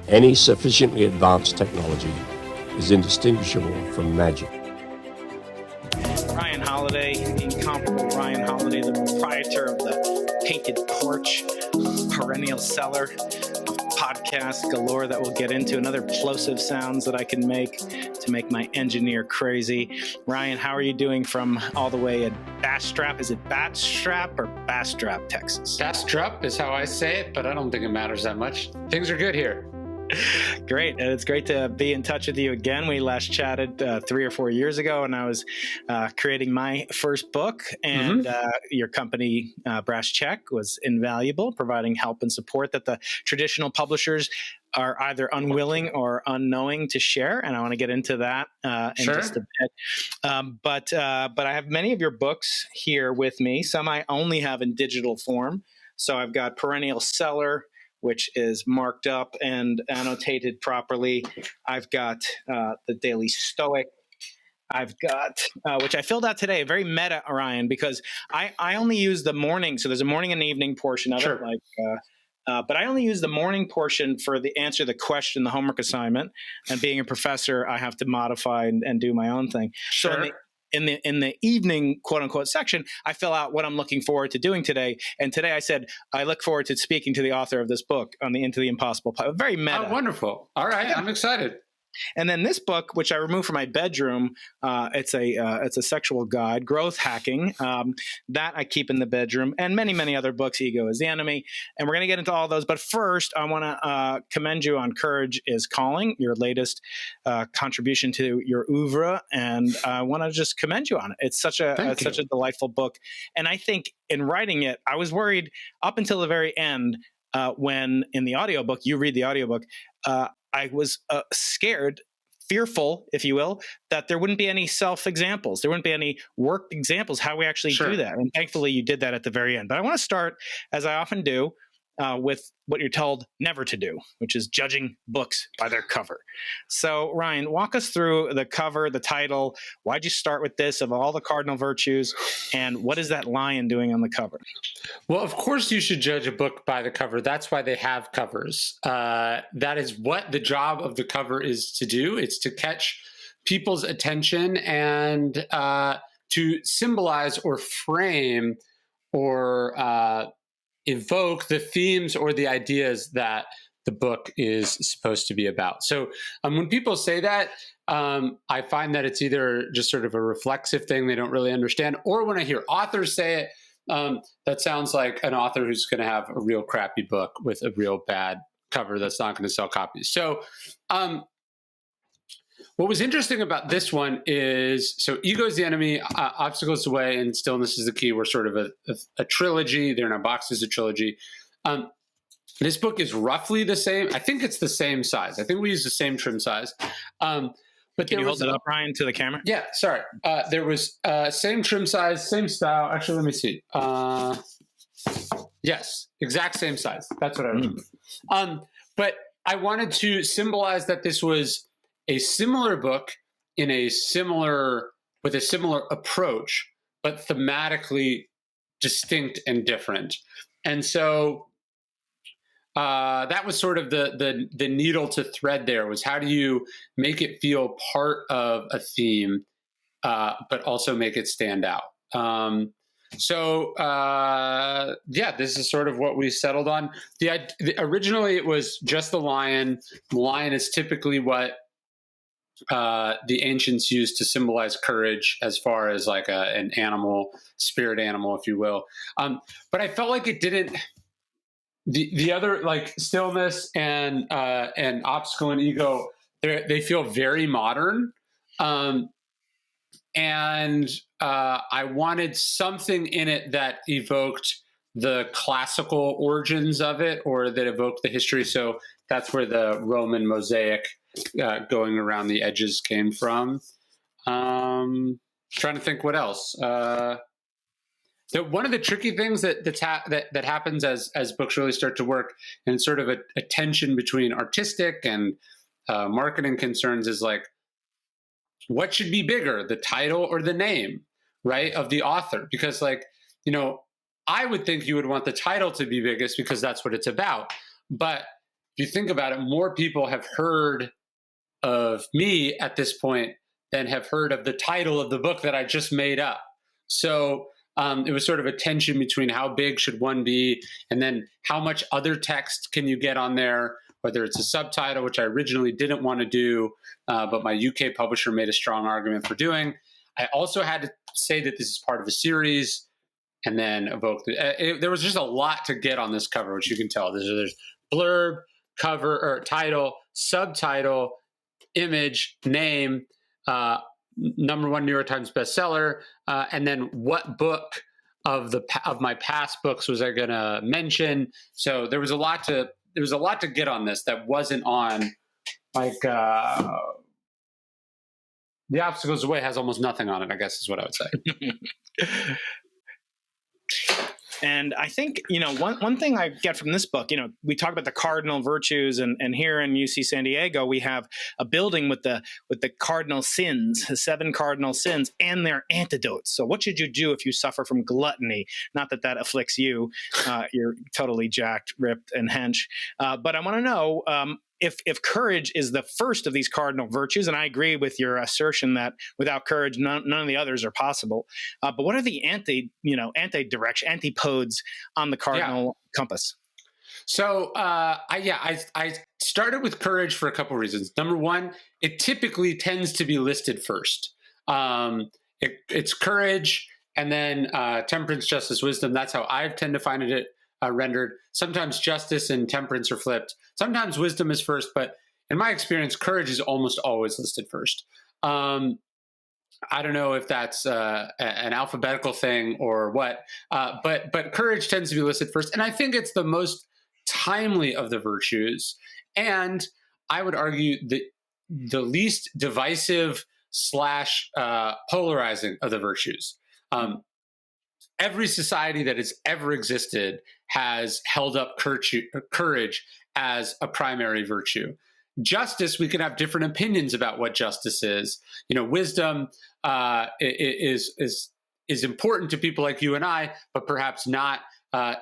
Any sufficiently advanced technology is indistinguishable from magic. Ryan Holiday, the incomparable Ryan Holiday, the proprietor of the Painted Porch, perennial seller of podcasts galore that we'll get into, and other plosive sounds that I can make to make my engineer crazy. Ryan, how are you doing from all the way at Bastrap? Is it Bastrap or Bastrap, Texas? Bastrap is how I say it, but I don't think it matters that much. Things are good here. Great. And it's great to be in touch with you again. We last chatted 3 or 4 years ago, and I was creating my first book, and your company, Brass Check, was invaluable, providing help and support that the traditional publishers are either unwilling or unknowing to share. And I want to get into that in just a bit. But I have many of your books here with me. Some I only have in digital form. So I've got Perennial Seller, which is marked up and annotated properly. I've got the Daily Stoic. I've got, which I filled out today, very meta, Orion, because I only use the morning. So there's a morning and evening portion of it. But I only use the morning portion for the answer the question, the homework assignment. And being a professor, I have to modify and do my own thing. So in the evening, quote unquote, section, I fill out what I'm looking forward to doing today. And today I said, I look forward to speaking to the author of this book on the Into the Impossible. Very meta. Oh, wonderful. All right. Yeah. I'm excited. And then this book, which I removed from my bedroom, it's a sexual guide, growth hacking, that I keep in the bedroom, and many, many other books, Ego is the Enemy. And we're going to get into all those. But first, I want to commend you on Courage is Calling, your latest contribution to your oeuvre. And I want to just commend you on it. It's such a delightful book. And I think in writing it, I was worried up until the very end when in the audiobook, you read the audiobook, I was scared, fearful, if you will, that there wouldn't be any self-examples. There wouldn't be any worked examples, how we actually do that. And thankfully, you did that at the very end. But I want to start, as I often do, with what you're told never to do, which is judging books by their cover. So, Ryan, walk us through the cover, the title. Why'd you start with this of all the cardinal virtues? And what is that lion doing on the cover? Well, of course you should judge a book by the cover. That's why they have covers. That is what the job of the cover is to do. It's to catch people's attention and to symbolize or frame or evoke the themes or the ideas that the book is supposed to be about. So when people say that, I find that it's either just sort of a reflexive thing they don't really understand, or when I hear authors say it, that sounds like an author who's going to have a real crappy book with a real bad cover that's not going to sell copies. So what was interesting about this one is, so Ego is the Enemy, Obstacles the Way, and Stillness is the Key were sort of a trilogy. They're in our box as a trilogy. This book is roughly the same. I think it's the same size. I think we use the same trim size. But Can you hold it up, Ryan, to the camera? Yeah, sorry. There was same trim size, same style. Actually, let me see. Yes, exact same size. That's what I remember. But I wanted to symbolize that this was a similar book with a similar approach, but thematically distinct and different. And so that was sort of the needle to thread there, was how do you make it feel part of a theme, but also make it stand out. This is sort of what we settled on. Originally it was just the lion. The lion is typically what the ancients used to symbolize courage, as far as like an animal, spirit animal, if you will. But I felt like it didn't. The other, like Stillness and Obstacle and Ego, they feel very modern, and I wanted something in it that evoked the classical origins of it, or that evoked the history. So that's where the Roman mosaic going around the edges came from. Trying to think what else. One of the tricky things that happens as books really start to work, and sort of a tension between artistic and marketing concerns, is like, what should be bigger, the title or the name, right, of the author? Because, like, you know, I would think you would want the title to be biggest because that's what it's about. But if you think about it, more people have heard of me at this point than have heard of the title of the book that I just made up. So it was sort of a tension between how big should one be, and then how much other text can you get on there, whether it's a subtitle, which I originally didn't want to do, but my UK publisher made a strong argument for doing. I also had to say that this is part of a series, and then evoke there was just a lot to get on this cover, which you can tell. There's blurb, cover, or title, subtitle, image, name, #1 New York Times bestseller, and then what book of my past books was I going to mention. So there was a lot to get on this that wasn't on, like, The Obstacles Away has almost nothing on it, I guess is what I would say. And I think, one thing I get from this book, we talk about the cardinal virtues, and here in UC San Diego, we have a building with the cardinal sins, the 7 cardinal sins, and their antidotes. So what should you do if you suffer from gluttony? Not that afflicts you. You're totally jacked, ripped, and hench. But I want to know, if courage is the first of these cardinal virtues, and I agree with your assertion that without courage, none of the others are possible. But what are the antipodes on the cardinal compass? So I started with courage for a couple of reasons. Number one, it typically tends to be listed first. It's courage, and then temperance, justice, wisdom. That's how I tend to find it rendered. Sometimes justice and temperance are flipped. Sometimes wisdom is first, but in my experience, courage is almost always listed first. I don't know if that's an alphabetical thing or what, but courage tends to be listed first. And I think it's the most timely of the virtues. And I would argue the least divisive / polarizing of the virtues. Every society that has ever existed has held up courage as a primary virtue. Justice, we can have different opinions about what justice is. Wisdom is important to people like you and I, but perhaps not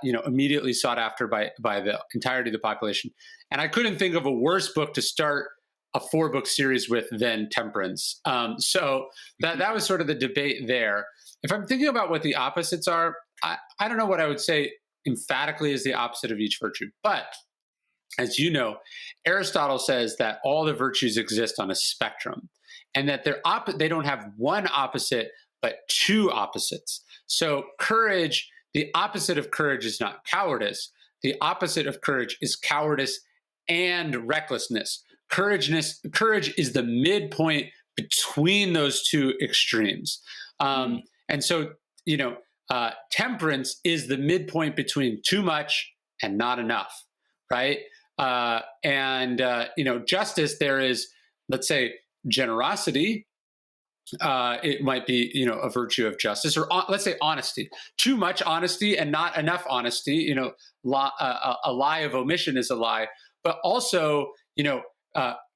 immediately sought after by the entirety of the population. And I couldn't think of a worse book to start a 4-book series with than Temperance. So that was sort of the debate there. If I'm thinking about what the opposites are, I don't know what I would say emphatically is the opposite of each virtue. But as you know, Aristotle says that all the virtues exist on a spectrum, and that they don't have one opposite, but 2 opposites. So courage, the opposite of courage is not cowardice. The opposite of courage is cowardice and recklessness. Courage is the midpoint between those 2 extremes. And so, temperance is the midpoint between too much and not enough, right? Justice, there is, let's say, generosity. It might be, a virtue of justice, or let's say honesty. Too much honesty and not enough honesty. A lie of omission is a lie, but also,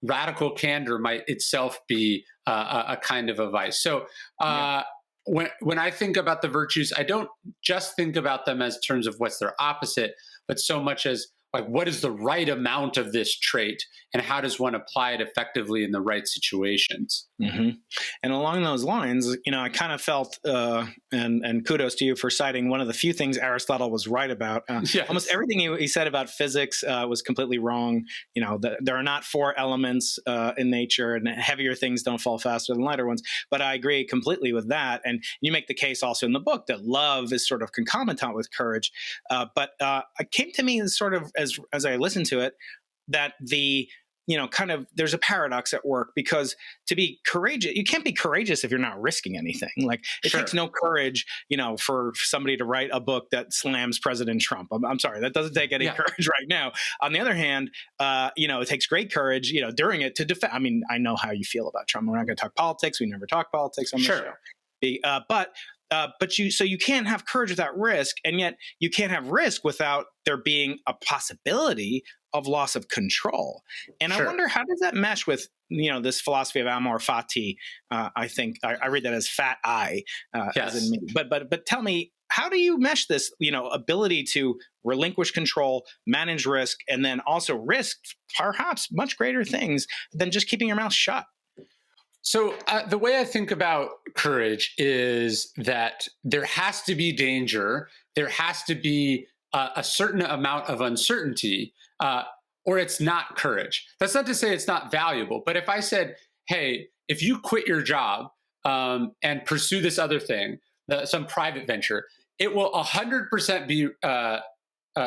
radical candor might itself be a kind of a vice. So when I think about the virtues, I don't just think about them as terms of what's their opposite, but so much as like, what is the right amount of this trait, and how does one apply it effectively in the right situations? Mm-hmm. And along those lines, I kind of felt, and kudos to you for citing one of the few things Aristotle was right about. Yes. Almost everything he said about physics was completely wrong. There are not 4 elements in nature, and heavier things don't fall faster than lighter ones. But I agree completely with that. And you make the case also in the book that love is sort of concomitant with courage. But it came to me as sort of, as I listened to it, that there's a paradox at work, because to be courageous, you can't be courageous if you're not risking anything. Like, it takes no courage, for somebody to write a book that slams President Trump. I'm sorry, that doesn't take any courage right now. On the other hand, it takes great courage, during it to defend. I mean, I know how you feel about Trump. We're not going to talk politics. We never talk politics on the show. But you can't have courage without risk, and yet you can't have risk without there being a possibility of loss of control. And I wonder, how does that mesh with this philosophy of amor fati? I think I read that as fat I, as in me. But tell me, how do you mesh this, ability to relinquish control, manage risk, and then also risk perhaps much greater things than just keeping your mouth shut? So the way I think about courage is that there has to be danger, there has to be a certain amount of uncertainty, or it's not courage. That's not to say it's not valuable, but if I said, hey, if you quit your job and pursue this other thing, some private venture, it will 100% be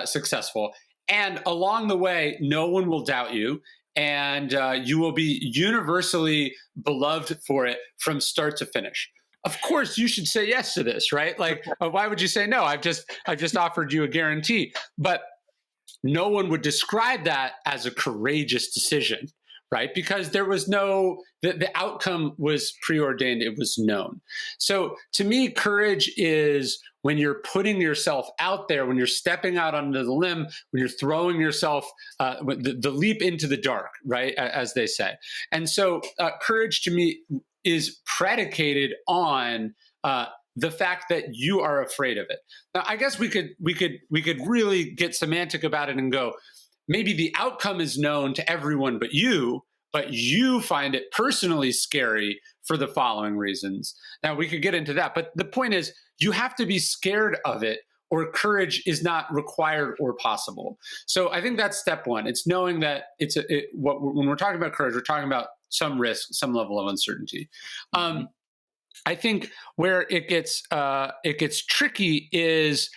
successful. And along the way, no one will doubt you. And you will be universally beloved for it from start to finish. Of course, you should say yes to this, right? Like, why would you say no? I've just offered you a guarantee. But no one would describe that as a courageous decision, right? Because there was the outcome was preordained, it was known. So to me, courage is when you're putting yourself out there, when you're stepping out onto the limb, when you're throwing yourself, the leap into the dark, right? As they say. And so courage to me is predicated on the fact that you are afraid of it. Now, I guess we could really get semantic about it and go, maybe the outcome is known to everyone but you find it personally scary for the following reasons. Now, we could get into that, but the point is, you have to be scared of it, or courage is not required or possible. So I think that's step one. It's knowing that when we're talking about courage, we're talking about some risk, some level of uncertainty. I think where it gets tricky is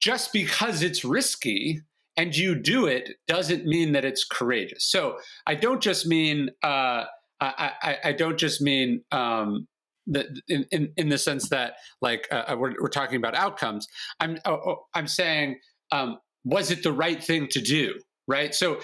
just because it's risky and you do it doesn't mean that it's courageous. So I don't just mean I don't just mean that in the sense that like we're talking about outcomes. I'm saying was it the right thing to do, right? So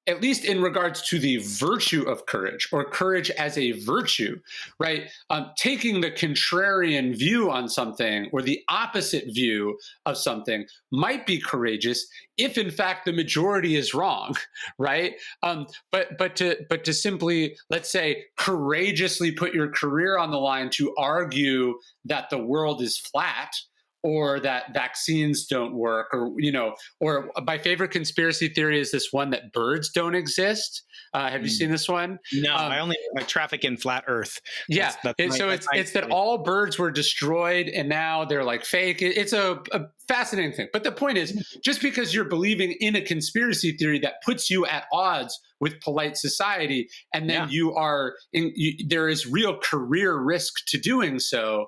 at least in regards to the virtue of courage, or courage as a virtue, right? Taking the contrarian view on something or the opposite view of something might be courageous if, in fact, the majority is wrong, right? But to simply, let's say, courageously put your career on the line to argue that the world is flat, or that vaccines don't work, or my favorite conspiracy theory is this one that birds don't exist. Have you seen this one? No, I traffic in flat Earth. Yeah, it's that all birds were destroyed and now they're like fake. It's a fascinating thing. But the point is, just because you're believing in a conspiracy theory that puts you at odds with polite society, and then there is real career risk to doing so.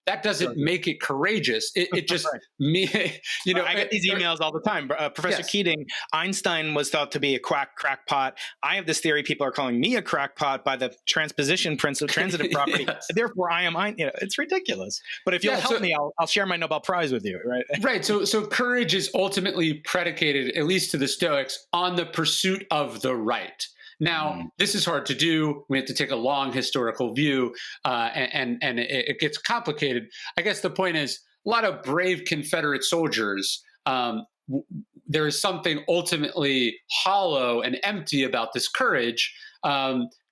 That doesn't make it courageous. It just I get these emails all the time. Professor Keating, Einstein was thought to be a crackpot. I have this theory. People are calling me a crackpot by the transposition principle, transitive property. Yes. Therefore, I am. It's ridiculous. But if you'll help me, I'll share my Nobel Prize with you. Right. Right. So courage is ultimately predicated, at least to the Stoics, on the pursuit of the right. Now, this is hard to do. We have to take a long historical view, and it gets complicated. I guess the point is, a lot of brave Confederate soldiers, there is something ultimately hollow and empty about this courage,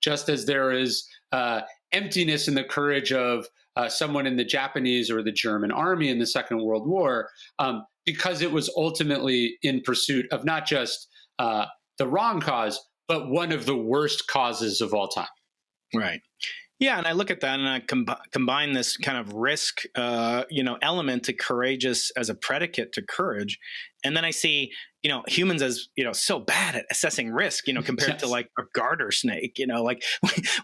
just as there is emptiness in the courage of someone in the Japanese or the German army in the Second World War, because it was ultimately in pursuit of not just the wrong cause, but one of the worst causes of all time. Right. Yeah, and I look at that and I combine this kind of risk, element to courageous as a predicate to courage, and then I see, humans as so bad at assessing risk, compared to like a garter snake. Like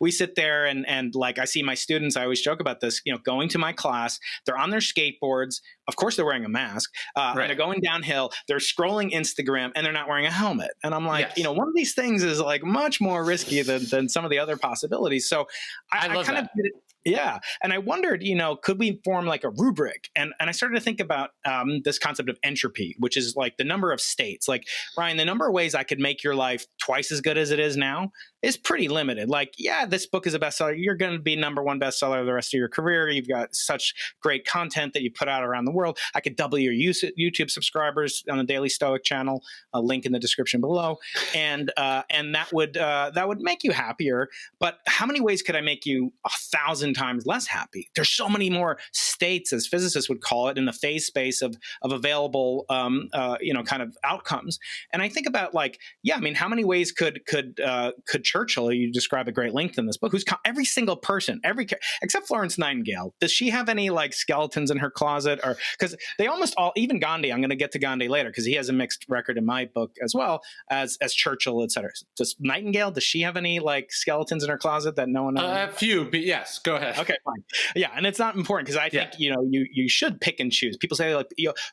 we sit there and like I see my students. I always joke about this. Going to my class, they're on their skateboards. Of course, they're wearing a mask. And they're going downhill. They're scrolling Instagram, and they're not wearing a helmet. And I'm like, one of these things is like much more risky than some of the other possibilities. So I love kind that. Yeah. And I wondered, could we form like a rubric? And I started to think about this concept of entropy, which is like the number of states. Like, Ryan, the number of ways I could make your life twice as good as it is now is pretty limited. Like, yeah, this book is a bestseller. You're going to be #1 bestseller the rest of your career. You've got such great content that you put out around the world. I could double your YouTube subscribers on the Daily Stoic channel, a link in the description below. And that would make you happier. But how many ways could I make you 1,000 times less happy. There's so many more states, as physicists would call it, in the phase space of available, kind of outcomes. And I think about how many ways could Churchill, you describe at great length in this book, every single person, except Florence Nightingale, does she have any skeletons in her closet? Or because they almost all, even Gandhi, I'm going to get to Gandhi later because he has a mixed record in my book as well as Churchill, et cetera. Does Nightingale, does she have any skeletons in her closet that no one knows? A few, but yes, go ahead. Okay, fine. Yeah, and it's not important because I think you should pick and choose. People say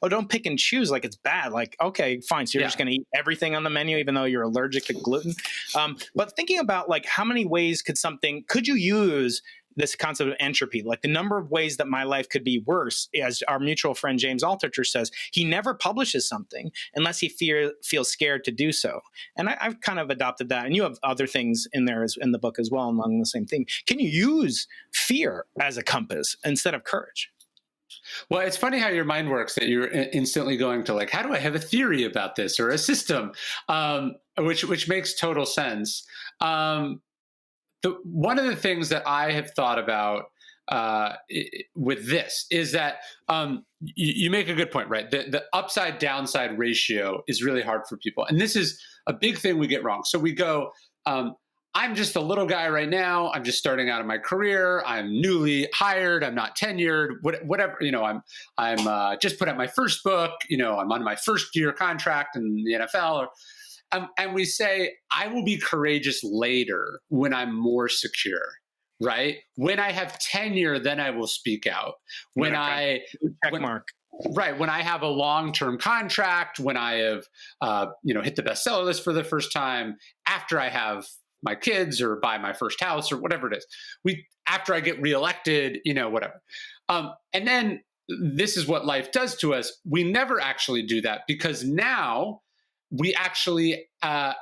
don't pick and choose it's bad. Okay, fine. So you're just going to eat everything on the menu even though you're allergic to gluten. But thinking about how many ways could you use this concept of entropy, the number of ways that my life could be worse, as our mutual friend James Altucher says, he never publishes something unless he feels scared to do so. And I've kind of adopted that. And you have other things in there in the book as well along the same thing. Can you use fear as a compass instead of courage? Well, it's funny how your mind works, that you're instantly going to how do I have a theory about this or a system, which makes total sense. One of the things that I have thought about with this is that you make a good point, right? The upside downside ratio is really hard for people. And this is a big thing we get wrong. So we go, I'm just a little guy right now. I'm just starting out in my career. I'm newly hired. I'm not tenured, whatever, I'm just put out my first book, I'm on my first year contract in the NFL. And we say, I will be courageous later when I'm more secure, right? When I have tenure, then I will speak out. When I have a long-term contract, when I have, hit the bestseller list for the first time, after I have my kids or buy my first house or whatever it is, after I get reelected, whatever. And then this is what life does to us. We never actually do that because now we actually,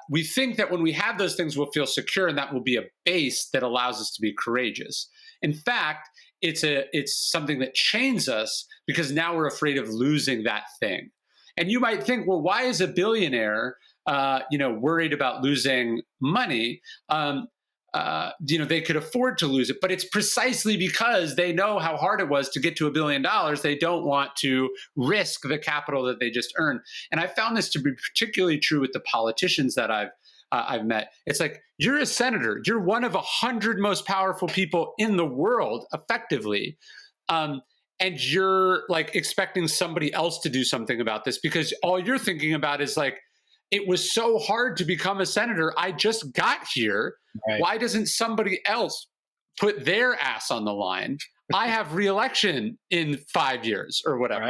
we think that when we have those things, we'll feel secure and that will be a base that allows us to be courageous. In fact, it's something that chains us because now we're afraid of losing that thing. And you might think, well, why is a billionaire, worried about losing money? They could afford to lose it, but it's precisely because they know how hard it was to get to $1 billion. They don't want to risk the capital that they just earned. And I found this to be particularly true with the politicians that I've met. It's you're a senator. You're one of 100 most powerful people in the world, effectively. And you're expecting somebody else to do something about this because all you're thinking about is it was so hard to become a senator. I just got here. Right. Why doesn't somebody else put their ass on the line? I have reelection in 5 years or whatever.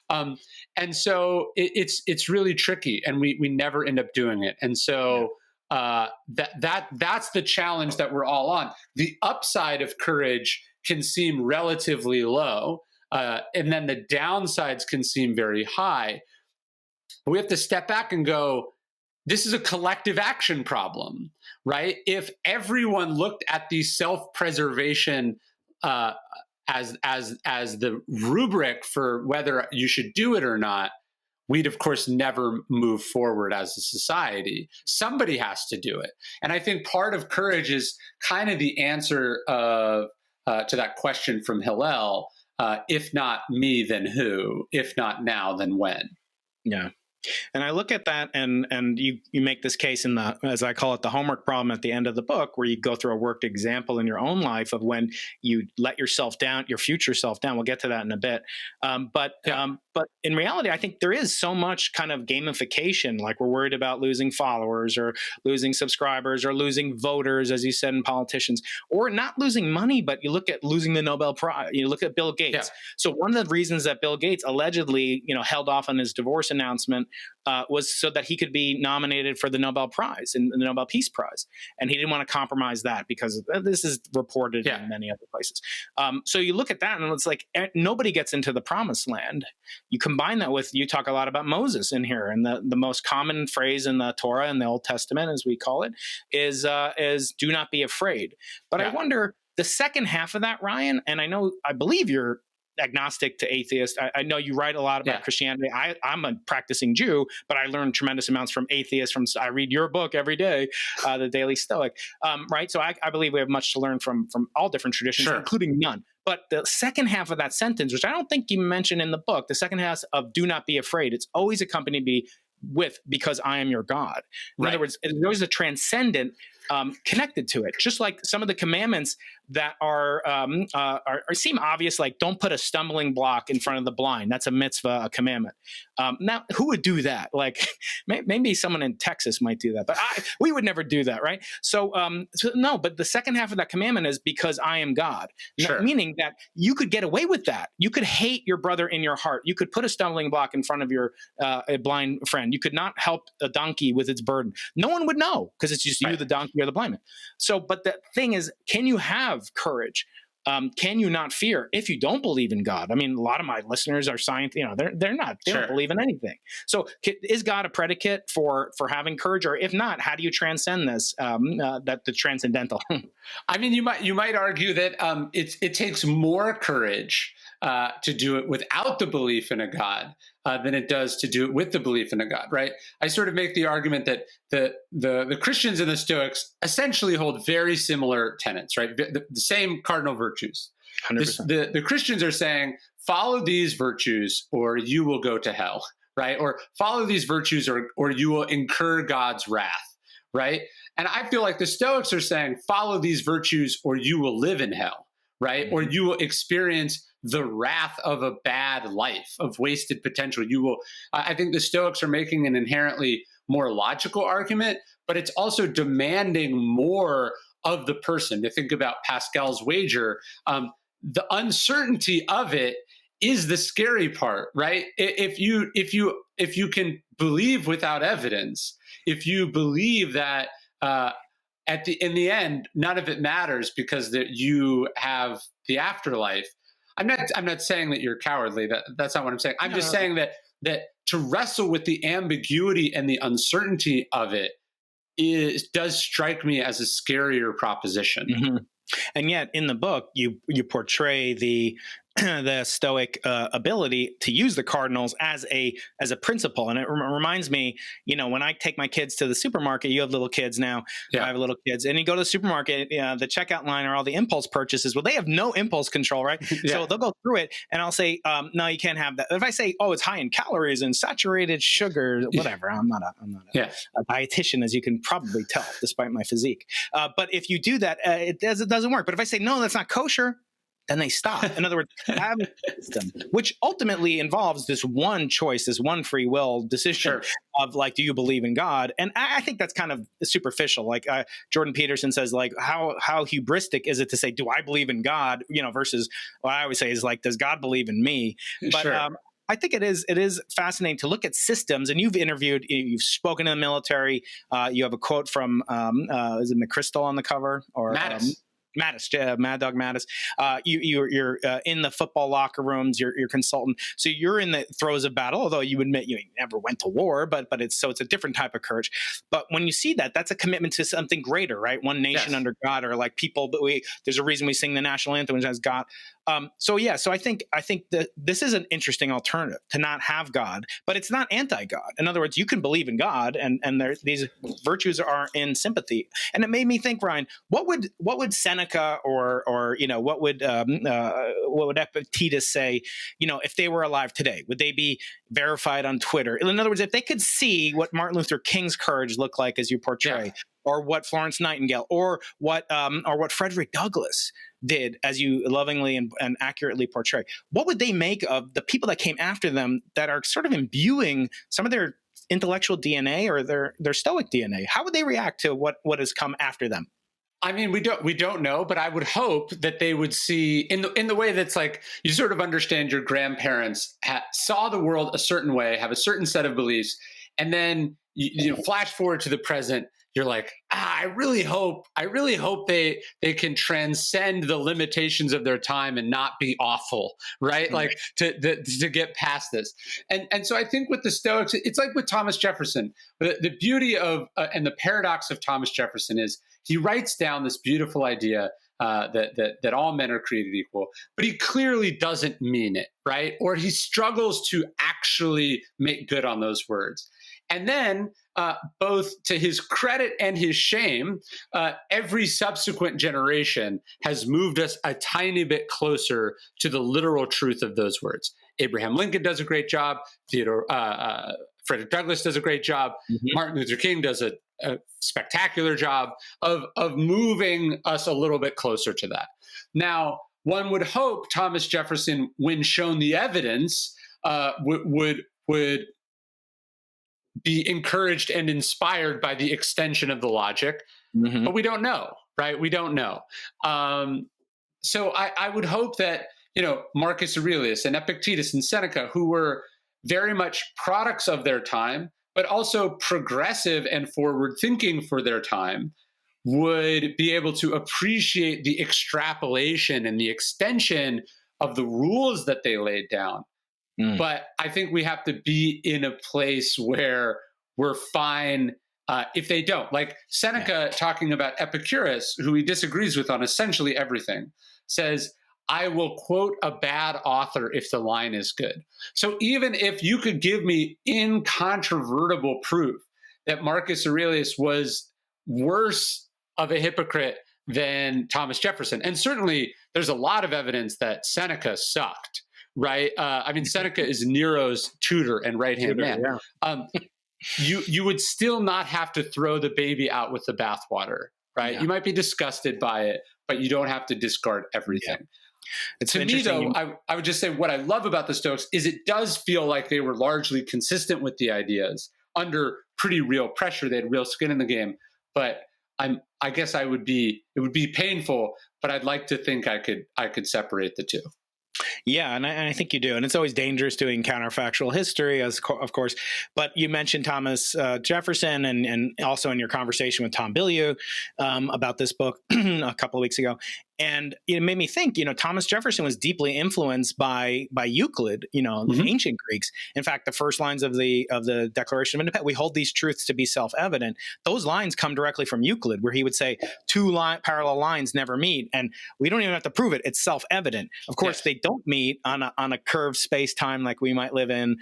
Right. And so it's really tricky, and we never end up doing it. And so that's the challenge that we're all on. The upside of courage can seem relatively low, and then the downsides can seem very high. We have to step back and go, this is a collective action problem, right? If everyone looked at the self-preservation as the rubric for whether you should do it or not, we'd of course never move forward as a society. Somebody has to do it. And I think part of courage is kind of the answer to that question from Hillel, if not me, then who? If not now, then when? Yeah. And I look at that, and you make this case in the, as I call it, the homework problem at the end of the book, where you go through a worked example in your own life of when you let yourself down, your future self down. We'll get to that in a bit. But in reality, I think there is so much kind of gamification, like we're worried about losing followers or losing subscribers or losing voters, as you said, in politicians, or not losing money, but you look at losing the Nobel Prize. You look at Bill Gates. Yeah. So one of the reasons that Bill Gates allegedly, held off on his divorce announcement was so that he could be nominated for the Nobel Prize and the Nobel Peace Prize. And he didn't want to compromise that because this is reported in many other places. So you look at that and it's like nobody gets into the promised land. You combine that with, you talk a lot about Moses in here, and the most common phrase in the Torah and the Old Testament, as we call it, is do not be afraid. But I wonder the second half of that, Ryan, and I believe you're agnostic to atheist. I know you write a lot about Yeah. Christianity. I'm a practicing Jew, but I learn tremendous amounts from atheists. I read your book every day, the Daily Stoic, right? So I believe we have much to learn from all different traditions, Sure. including none. But the second half of that sentence, which I don't think you mentioned in the book, the second half of "do not be afraid," it's always accompanied with "because I am your God." In Right. other words, there's always a transcendent connected to it. Just like some of the commandments that are seem obvious, like don't put a stumbling block in front of the blind. That's a mitzvah, a commandment. Now, who would do that? Like maybe someone in Texas might do that, but we would never do that, right? So no. But the second half of that commandment is "because I am God," Sure. meaning that you could get away with that. You could hate your brother in your heart. You could put a stumbling block in front of your a blind friend. You could not help a donkey with its burden. No one would know because it's just you, the donkey, or the blind man. So, but the thing is, can you have courage? Can you not fear if you don't believe in God? I mean, a lot of my listeners are science. They don't believe in anything. So, is God a predicate for having courage, or if not, how do you transcend this? That the transcendental. I mean, you might argue that it takes more courage to do it without the belief in a God than it does to do it with the belief in a God, right? I sort of make the argument that the Christians and the Stoics essentially hold very similar tenets, right? The same cardinal virtues. 100%. The Christians are saying, follow these virtues or you will go to hell, right? Or follow these virtues or you will incur God's wrath, right? And I feel like the Stoics are saying, follow these virtues or you will live in hell, right? Mm-hmm. Or you will experience the wrath of a bad life, of wasted potential. I think the Stoics are making an inherently more logical argument, but it's also demanding more of the person. To think about Pascal's wager, the uncertainty of it is the scary part, right? If you can believe without evidence, if you believe that in the end, none of it matters because that you have the afterlife. I'm not saying that you're cowardly. That's not what I'm saying. I'm just saying that to wrestle with the ambiguity and the uncertainty of it does strike me as a scarier proposition. Mm-hmm. And yet, in the book, you portray the Stoic ability to use the cardinals as a principle. And it reminds me, when I take my kids to the supermarket, you have little kids now. Yeah. I have little kids. And you go to the supermarket, the checkout line are all the impulse purchases. Well, they have no impulse control, right? Yeah. So they'll go through it and I'll say, no, you can't have that. If I say, oh, it's high in calories and saturated sugar, whatever, I'm not a dietitian, as you can probably tell, despite my physique. But if you do that, it doesn't work. But if I say, no, that's not kosher, then they stop. In other words, having a system, which ultimately involves this one choice, this one free will decision of like, do you believe in God? And I think that's kind of superficial. Like Jordan Peterson says, like, how hubristic is it to say, do I believe in God? Versus what I always say is like, does God believe in me? But I think it is fascinating to look at systems, and you've spoken in the military. You have a quote from is it McChrystal on the cover or Mattis, Mad Dog Mattis. You're in the football locker rooms. You're consultant, so you're in the throes of battle. Although you admit you never went to war, but it's a different type of courage. But when you see that, that's a commitment to something greater, right? One nation under God, or like people. But there's a reason we sing the national anthem, which has God. So I think that this is an interesting alternative to not have God, but it's not anti-God. In other words, you can believe in God, and these virtues are in sympathy. And it made me think, Ryan, what would Seneca or what would Epictetus say, if they were alive today? Would they be verified on Twitter? In other words, if they could see what Martin Luther King's courage looked like as you portray, or what Florence Nightingale, or what Frederick Douglass did, as you lovingly and accurately portray, what would they make of the people that came after them that are sort of imbuing some of their intellectual DNA or their Stoic DNA? How would they react to what has come after them? I mean, we don't know, but I would hope that they would see in the way that's like, you sort of understand your grandparents saw the world a certain way, have a certain set of beliefs, and then you flash forward to the present. You're like, I really hope they can transcend the limitations of their time and not be awful, right? Like to get past this. And so I think with the Stoics, it's like with Thomas Jefferson. The beauty of and the paradox of Thomas Jefferson is he writes down this beautiful idea that all men are created equal, but he clearly doesn't mean it, right? Or he struggles to actually make good on those words. And then, both to his credit and his shame, every subsequent generation has moved us a tiny bit closer to the literal truth of those words. Abraham Lincoln does a great job. Frederick Douglass does a great job. Mm-hmm. Martin Luther King does a spectacular job of moving us a little bit closer to that. Now, one would hope Thomas Jefferson, when shown the evidence, would be encouraged and inspired by the extension of the logic, mm-hmm. but we don't know, right? We don't know. So I would hope that, Marcus Aurelius and Epictetus and Seneca, who were very much products of their time, but also progressive and forward thinking for their time, would be able to appreciate the extrapolation and the extension of the rules that they laid down. But I think we have to be in a place where we're fine if they don't. Like Seneca, talking about Epicurus, who he disagrees with on essentially everything, says, I will quote a bad author if the line is good. So even if you could give me incontrovertible proof that Marcus Aurelius was worse of a hypocrite than Thomas Jefferson, and certainly there's a lot of evidence that Seneca sucked, right? Seneca is Nero's tutor and right-hand man. Yeah. You would still not have to throw the baby out with the bathwater, right? Yeah. You might be disgusted by it, but you don't have to discard everything. Yeah. To me, though, I would just say what I love about the Stoics is it does feel like they were largely consistent with the ideas under pretty real pressure. They had real skin in the game. But I guess it would be painful, but I'd like to think I could separate the two. Yeah, and I think you do. And it's always dangerous doing counterfactual history, of course. But you mentioned Thomas Jefferson and also in your conversation with Tom Bilyeu about this book a couple of weeks ago. And it made me think, Thomas Jefferson was deeply influenced by Euclid, mm-hmm. the ancient Greeks. In fact, the first lines of the Declaration of Independence, we hold these truths to be self-evident. Those lines come directly from Euclid, where he would say two parallel lines never meet. And we don't even have to prove it. It's self-evident. Of course, They don't meet on a curved space-time like we might live in,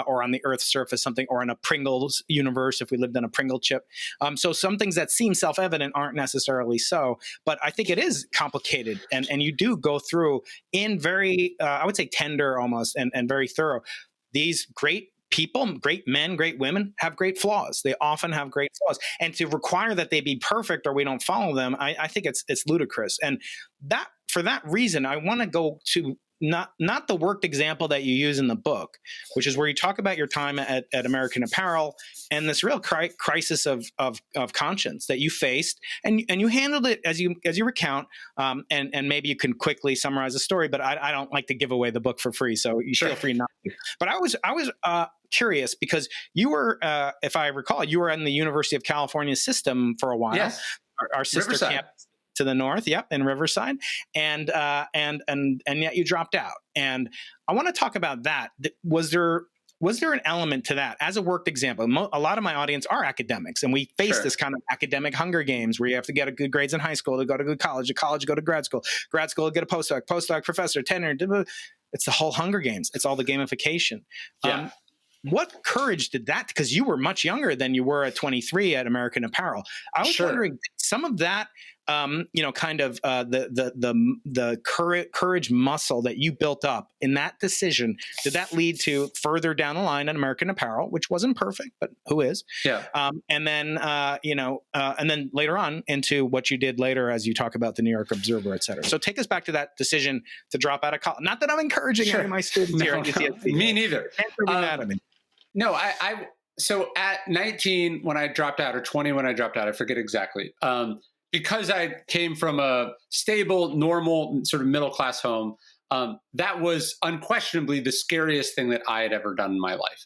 or on the Earth's surface, something, or in a Pringles universe if we lived in a Pringle chip. So some things that seem self-evident aren't necessarily so. But I think it is complicated. And you do go through in very, I would say tender almost and very thorough. These great people, great men, great women have great flaws. They often have great flaws. And to require that they be perfect or we don't follow them, I think it's ludicrous. And that for that reason, I want to go to not the worked example that you use in the book, which is where you talk about your time at American Apparrel and this real crisis of conscience that you faced, and you handled it as you recount. And maybe you can quickly summarize the story, but I don't like to give away the book for free, so you feel free not to. But I was curious because you were, if I recall, you were in the University of California system for a while. Yes, our sister Riverside. Campus. To the north, in Riverside, and yet you dropped out. And I want to talk about that. Was there an element to that as a worked example? A lot of my audience are academics, and we face this kind of academic Hunger Games where you have to get a good grades in high school to go to good college, go to grad school get a postdoc professor, tenure. It's the whole Hunger Games. It's all the gamification. Yeah. What courage did that? Because you were much younger than you were at 23 at American Apparrel. I was wondering some of that. Kind of the courage muscle that you built up in that decision, did that lead to further down the line at American Apparrel, which wasn't perfect, but who is? Yeah. And then later on into what you did later as you talk about the New York Observer, et cetera. So take us back to that decision to drop out of college. Not that I'm encouraging any of my students here at UCSD. Me neither. Can't be mad at me. No, so at 19 when I dropped out, or 20 when I dropped out, I forget exactly. Because I came from a stable, normal, sort of middle-class home, that was unquestionably the scariest thing that I had ever done in my life.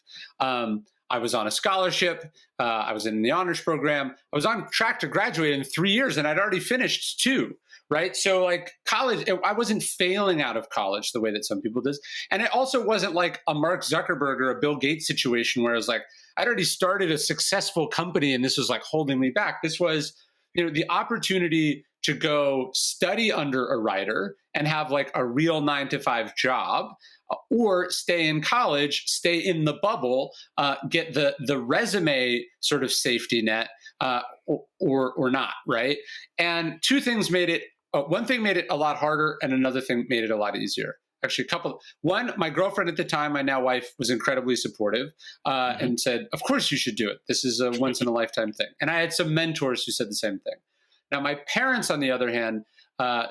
I was on a scholarship. I was in the honors program. I was on track to graduate in 3 years, and I'd already finished 2, right? So like college, I wasn't failing out of college the way that some people did. And it also wasn't like a Mark Zuckerberg or a Bill Gates situation where I was like, I'd already started a successful company, and this was like holding me back. This was the opportunity to go study under a writer and have like a real 9-to-5 job, or stay in college, stay in the bubble, get the resume sort of safety net, or not, right? And two things made it, one thing made it a lot harder, and another thing made it a lot easier. Actually, one, my girlfriend at the time, my now wife, was incredibly supportive and said, of course you should do it. This is a once in a lifetime thing. And I had some mentors who said the same thing. Now, my parents, on the other hand,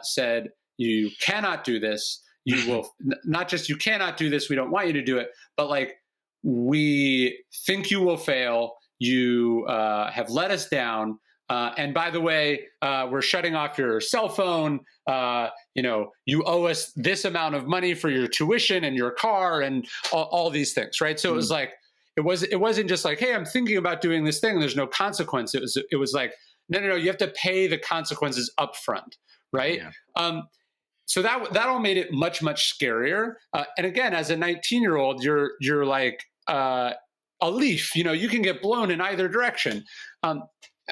said, you cannot do this. You will not just, you cannot do this. We don't want you to do it, but like, we think you will fail. You have let us down. And by the way, we're shutting off your cell phone. You owe us this amount of money for your tuition and your car and all these things, right? So it was like, it wasn't just like, hey, I'm thinking about doing this thing. There's no consequence. It was like, no, you have to pay the consequences up front, right? Yeah. So that all made it much, much scarier. And again, as a 19-year-old, you're like a leaf. You can get blown in either direction.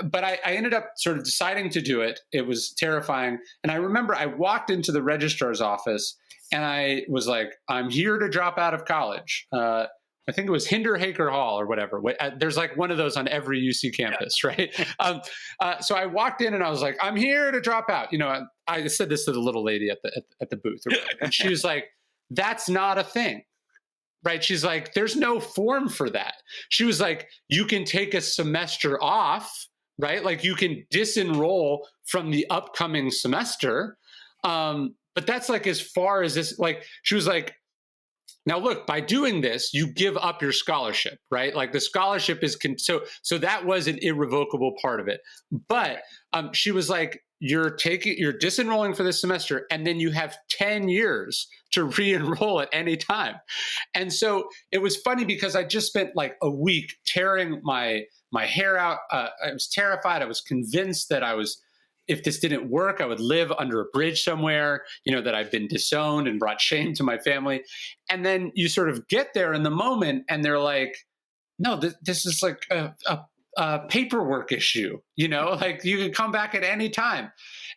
But I ended up sort of deciding to do it. It was terrifying. And I remember I walked into the registrar's office and I was like, I'm here to drop out of college. I think it was Hinderhaker Hall or whatever. There's like one of those on every UC campus, right? So I walked in and I was like, I'm here to drop out. I said this to the little lady at the booth, or whatever, and she was like, that's not a thing. Right. She's like, there's no form for that. She was like, you can take a semester off, right? Like you can disenroll from the upcoming semester. But that's like as far as this, like, she was like, now look, by doing this, you give up your scholarship, right? Like the scholarship is, so that was an irrevocable part of it. But she was like, you're disenrolling for this semester, and then you have 10 years to re-enroll at any time. And so it was funny because I just spent like a week tearing my hair out. I was terrified. I was convinced that if this didn't work, I would live under a bridge somewhere, that I've been disowned and brought shame to my family. And then you sort of get there in the moment and they're like, no, this is like a paperwork issue, like you can come back at any time.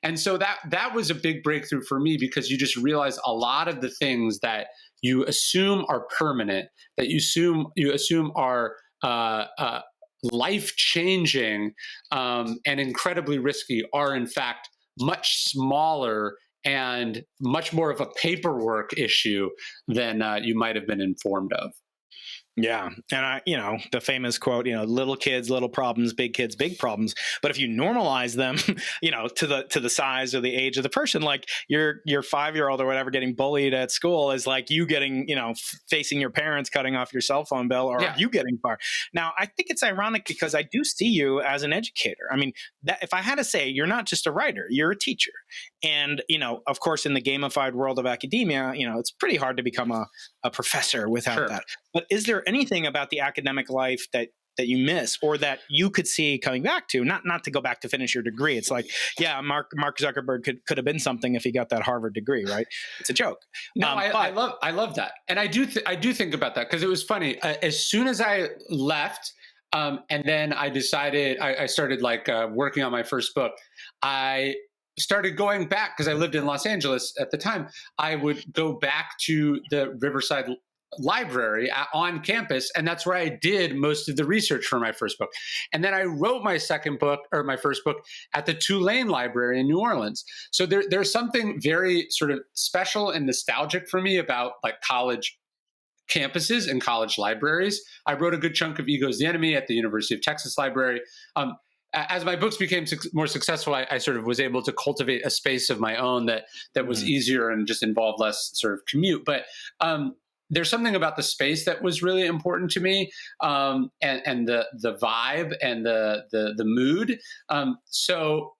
And so that was a big breakthrough for me, because you just realize a lot of the things that you assume are permanent, that you assume are life-changing and incredibly risky, are in fact much smaller and much more of a paperwork issue than you might have been informed of. Yeah. And the famous quote, little kids, little problems, big kids, big problems. But if you normalize them, to the size or the age of the person, like your 5-year-old or whatever getting bullied at school is like you getting, facing your parents cutting off your cell phone bill, or you getting fired. Now, I think it's ironic because I do see you as an educator. I mean, that if I had to say, you're not just a writer, you're a teacher. And, of course, in the gamified world of academia, it's pretty hard to become a professor without that. But is there anything about the academic life that you miss, or that you could see coming back to, not to go back to finish your degree? It's like, yeah, Mark Zuckerberg could have been something if he got that Harvard degree, right? It's a joke. No, I love that. And I do think about that, because it was funny. As soon as I left, and then I decided, I started like working on my first book, I started going back, because I lived in Los Angeles at the time. I would go back to the Riverside Library on campus, and that's where I did most of the research for my first book. And then I wrote my first book at the Tulane Library in New Orleans. So there's something very sort of special and nostalgic for me about like college campuses and college libraries. I wrote a good chunk of Ego's the Enemy at the University of Texas Library. As my books became more successful, I sort of was able to cultivate a space of my own that was easier and just involved less sort of commute. But there's something about the space that was really important to me, and the vibe and the mood. So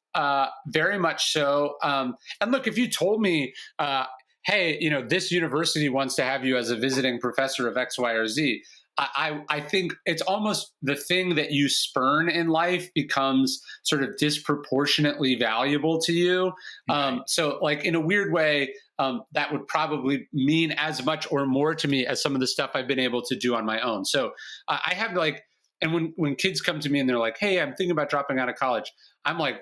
very much so. And look, if you told me, hey, this university wants to have you as a visiting professor of X, Y, or Z, I think it's almost the thing that you spurn in life becomes sort of disproportionately valuable to you. So like in a weird way, that would probably mean as much or more to me as some of the stuff I've been able to do on my own. So I have like, and when kids come to me and they're like, hey, I'm thinking about dropping out of college, I'm like,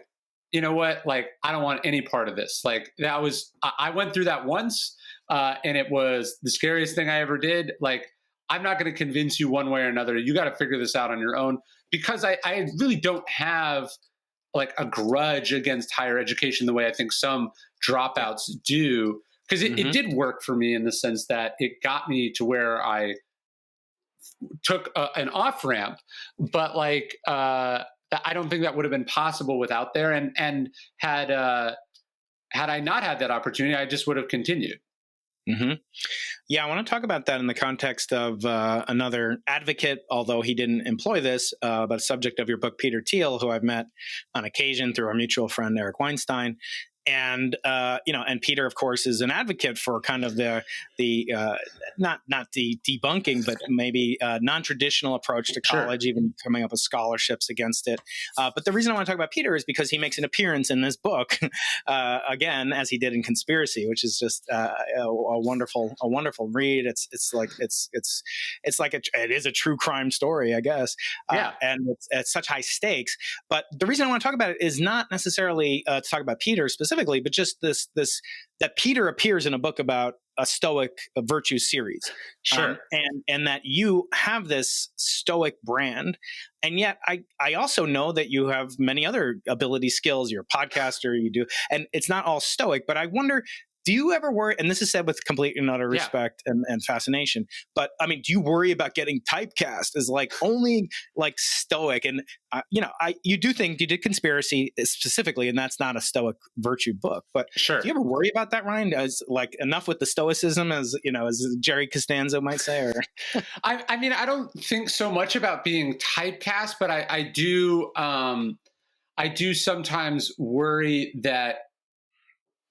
you know what, like, I don't want any part of this. Like, I went through that once, and it was the scariest thing I ever did. Like, I'm not going to convince you one way or another. You got to figure this out on your own, because I really don't have like a grudge against higher education the way I think some dropouts do. Because it did work for me in the sense that it got me to where I took an off ramp, but like, I don't think that would have been possible without there. And had I not had that opportunity, I just would have continued. Mm-hmm. Yeah, I want to talk about that in the context of another advocate, although he didn't employ this, but a subject of your book, Peter Thiel, who I've met on occasion through our mutual friend, Eric Weinstein. And, and Peter, of course, is an advocate for kind of the not the debunking, but maybe non-traditional approach to college, even coming up with scholarships against it. But the reason I want to talk about Peter is because he makes an appearance in this book again, as he did in Conspiracy, which is just a wonderful read. It is a true crime story, I guess. And it's such high stakes. But the reason I want to talk about it is not necessarily to talk about Peter specifically, but just this that Peter appears in a book about a Stoic virtue series. And that you have this Stoic brand. And yet I also know that you have many other ability skills. You're a podcaster, you do, and it's not all Stoic, but I wonder, do you ever worry, and this is said with complete and utter respect and fascination, but I mean, do you worry about getting typecast as like only like Stoic? And, you do think you did Conspiracy specifically, and that's not a Stoic virtue book, but do you ever worry about that, Ryan? As like enough with the Stoicism, as Jerry Costanzo might say? Or I mean, I don't think so much about being typecast, but I do sometimes worry that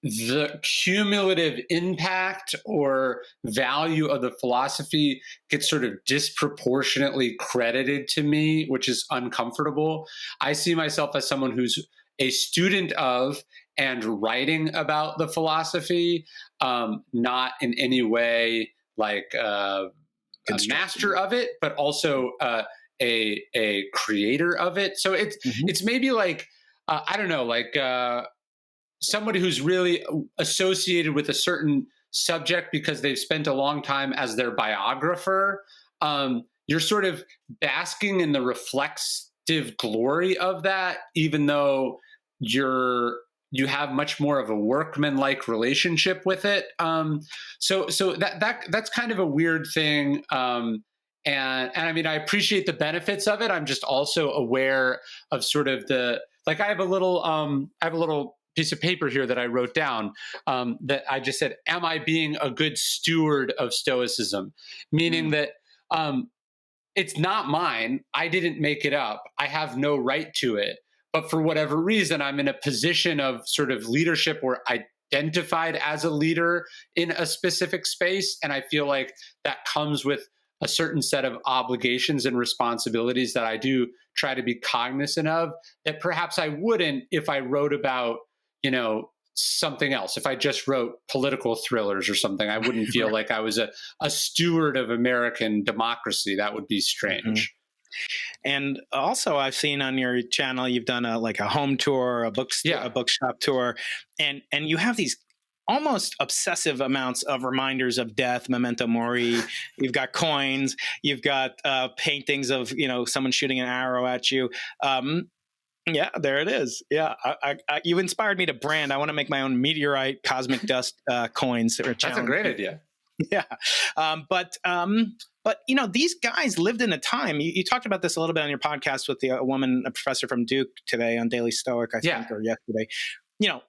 the cumulative impact or value of the philosophy gets sort of disproportionately credited to me, which is uncomfortable. I see myself as someone who's a student of and writing about the philosophy, not in any way like a master of it, but also a creator of it. So it's maybe like, I don't know, like somebody who's really associated with a certain subject because they've spent a long time as their biographer. You're sort of basking in the reflexive glory of that, even though you have much more of a workman-like relationship with it. So that's kind of a weird thing. And I mean, I appreciate the benefits of it. I'm just also aware of sort of I have a little piece of paper here that I wrote down that I just said, am I being a good steward of Stoicism? Meaning that it's not mine. I didn't make it up. I have no right to it. But for whatever reason, I'm in a position of sort of leadership or identified as a leader in a specific space. And I feel like that comes with a certain set of obligations and responsibilities that I do try to be cognizant of, that perhaps I wouldn't if I wrote about something else. If I just wrote political thrillers or something, I wouldn't feel like I was a steward of American democracy. That would be strange. And also, I've seen on your channel, you've done a home tour, a bookshop tour, and you have these almost obsessive amounts of reminders of death, memento mori. You've got coins, you've got paintings of someone shooting an arrow at you. Yeah, there it is. Yeah, you inspired me to brand. I want to make my own meteorite cosmic dust coins. That's a great idea. Yeah, but these guys lived in a time. You talked about this a little bit on your podcast with a professor from Duke today on Daily Stoic, I think, or yesterday.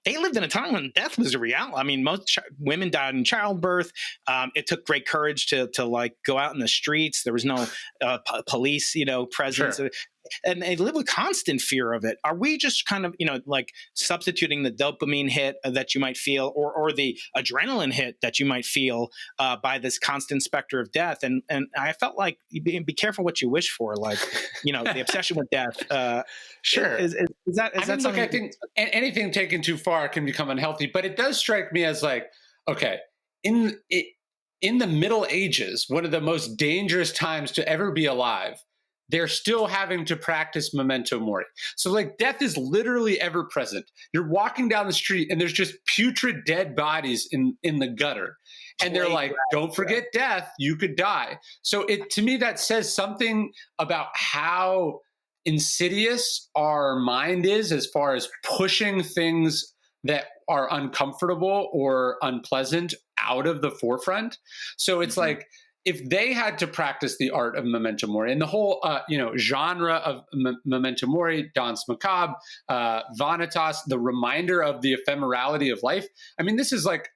They lived in a time when death was a reality. I mean, most women died in childbirth. It took great courage to like go out in the streets. There was no police, presence. Sure. And they live with constant fear of it. Are we just kind of, like substituting the dopamine hit that you might feel or the adrenaline hit that you might feel by this constant specter of death? And I felt like be careful what you wish for, like, the obsession with death. Sure. Is that something? Look, I think anything taken too far can become unhealthy, but it does strike me as like, okay, in the Middle Ages, one of the most dangerous times to ever be alive, they're still having to practice memento mori. So like death is literally ever present. You're walking down the street and there's just putrid dead bodies in the gutter. And they're like, don't forget death, you could die. So to me, that says something about how insidious our mind is as far as pushing things that are uncomfortable or unpleasant out of the forefront. So it's like, if they had to practice the art of memento mori and the whole, genre of memento mori, danse macabre, vanitas, the reminder of the ephemerality of life. I mean, this is like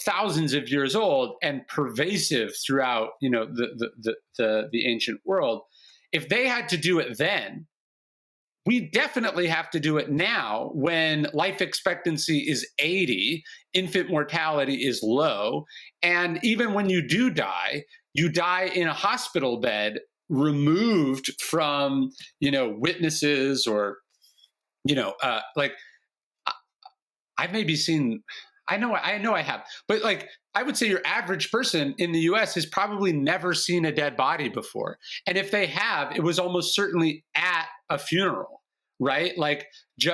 thousands of years old and pervasive throughout, the ancient world. If they had to do it then, we definitely have to do it now when life expectancy is 80, infant mortality is low, and even when you do die, you die in a hospital bed, removed from, witnesses or, I've maybe seen, I know I have, but like, I would say your average person in the US has probably never seen a dead body before. And if they have, it was almost certainly at a funeral, right? Like you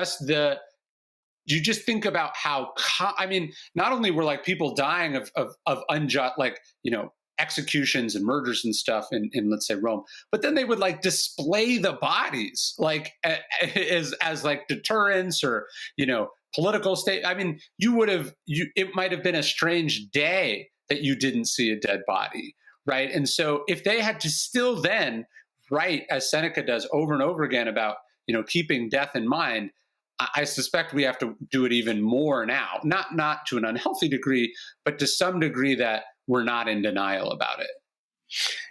just think about how, not only were like people dying of unjust, executions and murders and stuff in let's say Rome, but then they would like display the bodies like as like deterrence or, political state. I mean, it might have been a strange day that you didn't see a dead body, right? And so if they had to still then write, as Seneca does over and over again about, keeping death in mind, I suspect we have to do it even more now, not to an unhealthy degree, but to some degree that we're not in denial about it.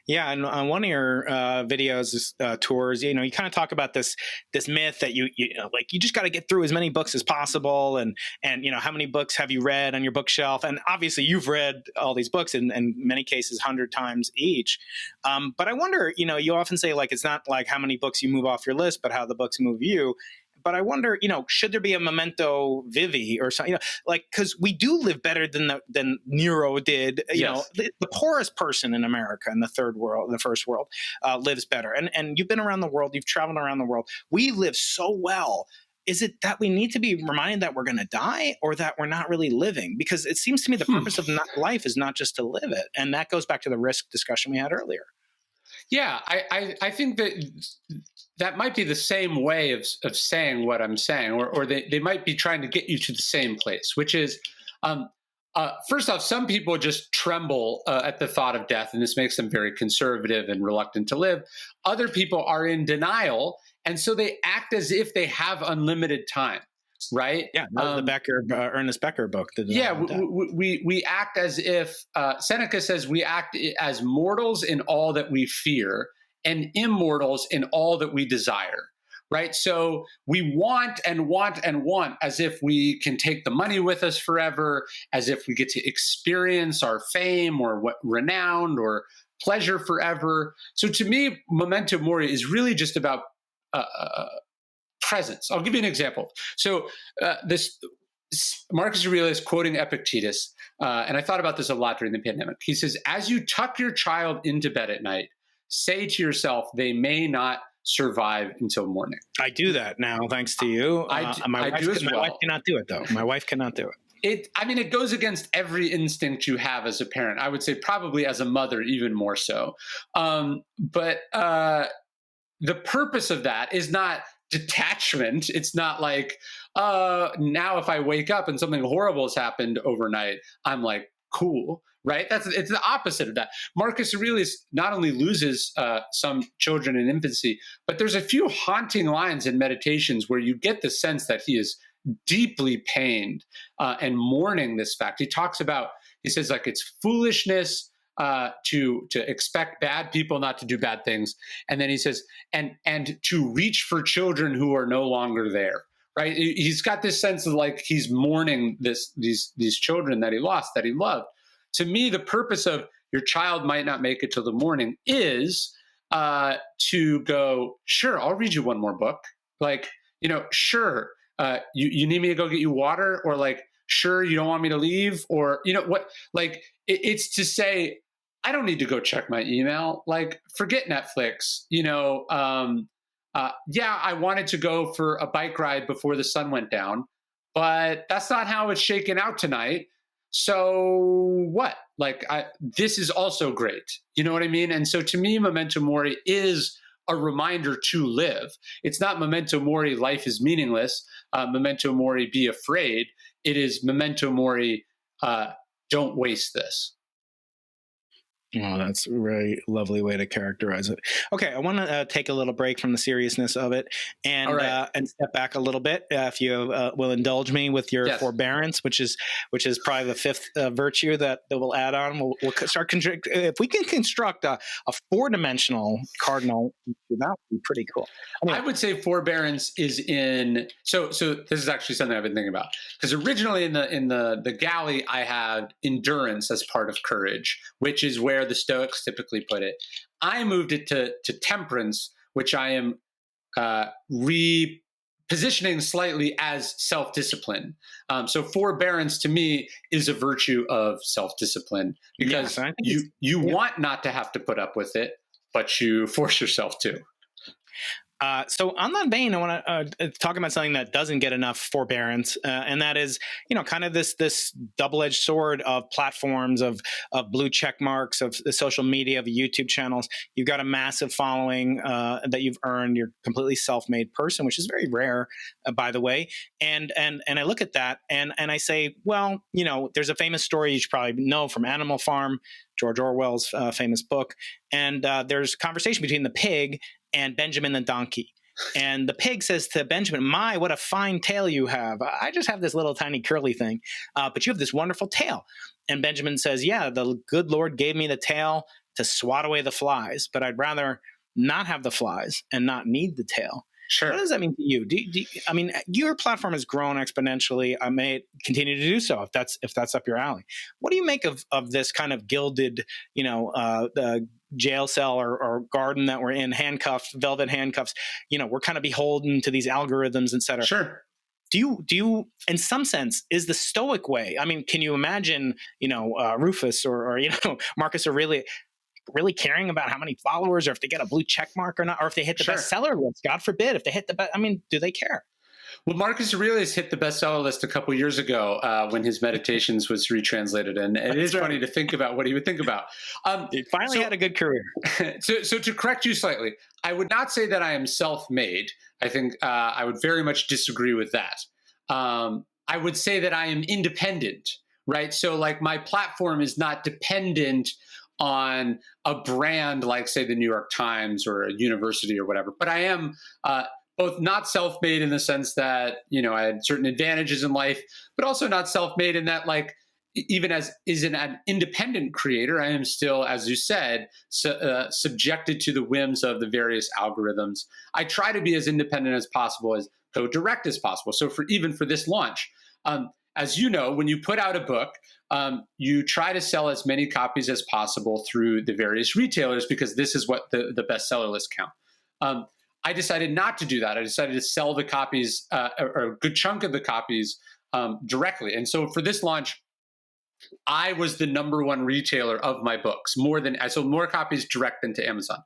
Yeah, and on one of your videos, tours, you kind of talk about this myth that you just got to get through as many books as possible, and how many books have you read on your bookshelf? And obviously, you've read all these books, in many cases, 100 times each. But I wonder, you often say like it's not like how many books you move off your list, but how the books move you. But I wonder, should there be a memento vivi or something? Because we do live better than Nero did. Yes. The poorest person in America in the third world, the first world, lives better. And you've been around the world, you've traveled around the world. We live so well. Is it that we need to be reminded that we're going to die, or that we're not really living? Because it seems to me the purpose of life is not just to live it, and that goes back to the risk discussion we had earlier. Yeah, I think that might be the same way of saying what I'm saying, or they might be trying to get you to the same place, which is, first off, some people just tremble at the thought of death, and this makes them very conservative and reluctant to live. Other people are in denial, and so they act as if they have unlimited time. Right? Yeah, the Ernest Becker book. We act as if, Seneca says we act as mortals in all that we fear and immortals in all that we desire, right? So we want and want and want as if we can take the money with us forever, as if we get to experience our fame or renown or pleasure forever. So to me, memento mori is really just about presence. I'll give you an example. So this Marcus Aurelius quoting Epictetus, and I thought about this a lot during the pandemic. He says, as you tuck your child into bed at night, say to yourself, they may not survive until morning. I do that now, thanks to you. My wife cannot do it, though. My wife cannot do it. It goes against every instinct you have as a parent. I would say probably as a mother, even more so. But the purpose of that is not detachment. It's not like, now if I wake up and something horrible has happened overnight, I'm like, cool, right? It's the opposite of that. Marcus Aurelius not only loses some children in infancy, but there's a few haunting lines in Meditations where you get the sense that he is deeply pained and mourning this fact. He says like it's foolishness to expect bad people not to do bad things. And then he says, and to reach for children who are no longer there, right? He's got this sense of like, he's mourning these children that he lost, that he loved. To me, the purpose of your child might not make it till the morning is to go, sure, I'll read you one more book. Like, sure, you need me to go get you water, or like, sure, you don't want me to leave, or what, like it's to say, I don't need to go check my email. Like, forget Netflix. Yeah, I wanted to go for a bike ride before the sun went down, but that's not how it's shaken out tonight. So what? Like, this is also great. You know what I mean? And so to me, memento mori is a reminder to live. It's not memento mori, life is meaningless. Memento mori, be afraid. It is memento mori, don't waste this. Oh, that's a very lovely way to characterize it. Okay, I want to take a little break from the seriousness of it and step back a little bit. If you will indulge me with your forbearance, which is probably the fifth virtue that we'll add on. We'll start if we can construct a 4-dimensional cardinal, that would be pretty cool. Anyway. I would say forbearance is in. So this is actually something I've been thinking about, because originally in the galley I had endurance as part of courage, which is where the Stoics typically put it. I moved it to temperance, which I am repositioning slightly as self-discipline. So forbearance to me is a virtue of self-discipline, because you want not to have to put up with it, but you force yourself to. So on that vein, I want to talk about something that doesn't get enough forbearance, and that is, kind of this double-edged sword of platforms, of blue check marks, of the social media, of YouTube channels. You've got a massive following that you've earned. You're a completely self-made person, which is very rare, by the way. And I look at that and I say, well, there's a famous story you should probably know from Animal Farm, George Orwell's famous book, and there's a conversation between the pig and Benjamin the donkey. And the pig says to Benjamin, "My, what a fine tail you have. I just have this little tiny curly thing, but you have this wonderful tail." And Benjamin says, "Yeah, the good Lord gave me the tail to swat away the flies, but I'd rather not have the flies and not need the tail." Sure. What does that mean to you? I mean, your platform has grown exponentially. I may continue to do so if that's up your alley. What do you make of this kind of gilded, the jail cell or garden that we're in, handcuffed, velvet handcuffs? We're kind of beholden to these algorithms, et cetera. Sure. Do you, in some sense, is the Stoic way? I mean, can you imagine, Rufus or Marcus Aurelius really caring about how many followers, or if they get a blue check mark or not, or if they hit the bestseller list? God forbid if they hit the best. I mean, do they care? Well, Marcus Aurelius hit the bestseller list a couple years ago when his Meditations was retranslated, and it is funny to think about what he would think about. He finally had a good career. So to correct you slightly, I would not say that I am self-made. I think I would very much disagree with that. I would say that I am independent, right? So like my platform is not dependent on a brand like, say, the New York Times or a university or whatever, but I am both not self-made in the sense that, I had certain advantages in life, but also not self-made in that, like, even as an independent creator, I am still, as you said, subjected to the whims of the various algorithms. I try to be as independent as possible, as direct as possible. So even for this launch, as you know, when you put out a book, you try to sell as many copies as possible through the various retailers, because this is what the bestseller list count. I decided not to do that. I decided to sell the copies, or a good chunk of the copies, directly. And so for this launch, I was the number one retailer of my books. I sold more copies direct than to Amazon,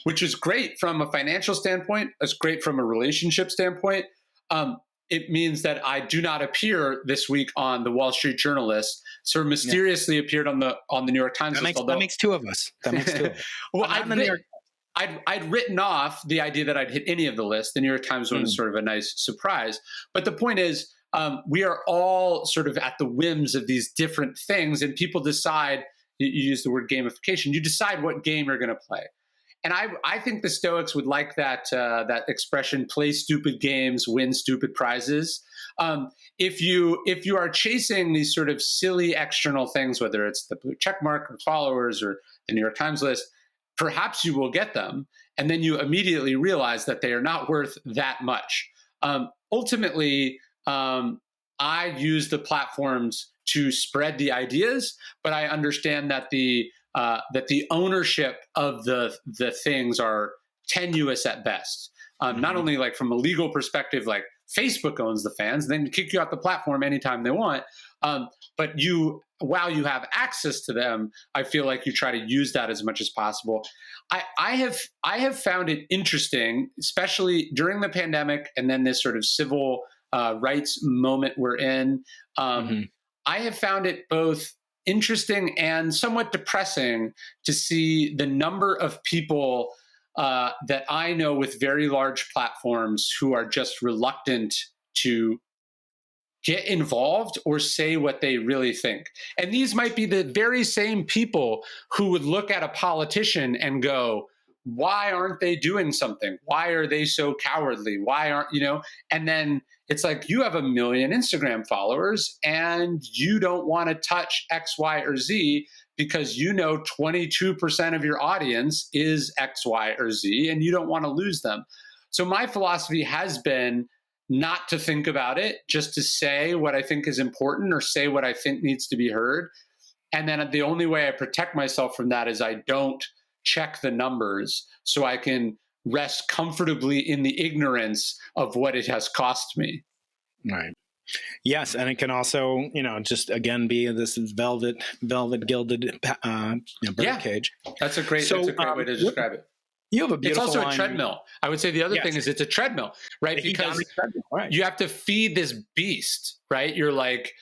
which is great from a financial standpoint. It's great from a relationship standpoint. It means that I do not appear this week on the Wall Street Journal list. Sort of mysteriously appeared on the New York Times list. That makes two of us. Well, I'd written off the idea that I'd hit any of the lists. The New York Times one was sort of a nice surprise. But the point is, we are all sort of at the whims of these different things, and people decide. You use the word gamification. You decide what game you're going to play. And I think the Stoics would like that expression: play stupid games, win stupid prizes. If you are chasing these sort of silly external things, whether it's the blue check mark or followers or the New York Times list, perhaps you will get them, and then you immediately realize that they are not worth that much. Ultimately, I use the platforms to spread the ideas, but I understand that the ownership of the things are tenuous at best. Not only like from a legal perspective, like Facebook owns the fans, then kick you off the platform anytime they want. But while you have access to them, I feel like you try to use that as much as possible. I have found it interesting, especially during the pandemic and then this sort of civil rights moment we're in. I have found it both interesting and somewhat depressing to see the number of people that I know with very large platforms who are just reluctant to get involved or say what they really think. And these might be the very same people who would look at a politician and go, why aren't they doing something? Why are they so cowardly? Why aren't, and then it's like, you have 1 million Instagram followers and you don't want to touch X, Y, or Z because 22% of your audience is X, Y, or Z, and you don't want to lose them. So my philosophy has been not to think about it, just to say what I think is important or say what I think needs to be heard. And then the only way I protect myself from that is I don't check the numbers so I can rest comfortably in the ignorance of what it has cost me. Right. Yes, and it can also, just again be this velvet gilded birdcage. That's a great way to describe it. You have a beautiful It's also line. a treadmill. I would say the other thing is it's a treadmill, right? Because you have to feed this beast, right? You're like,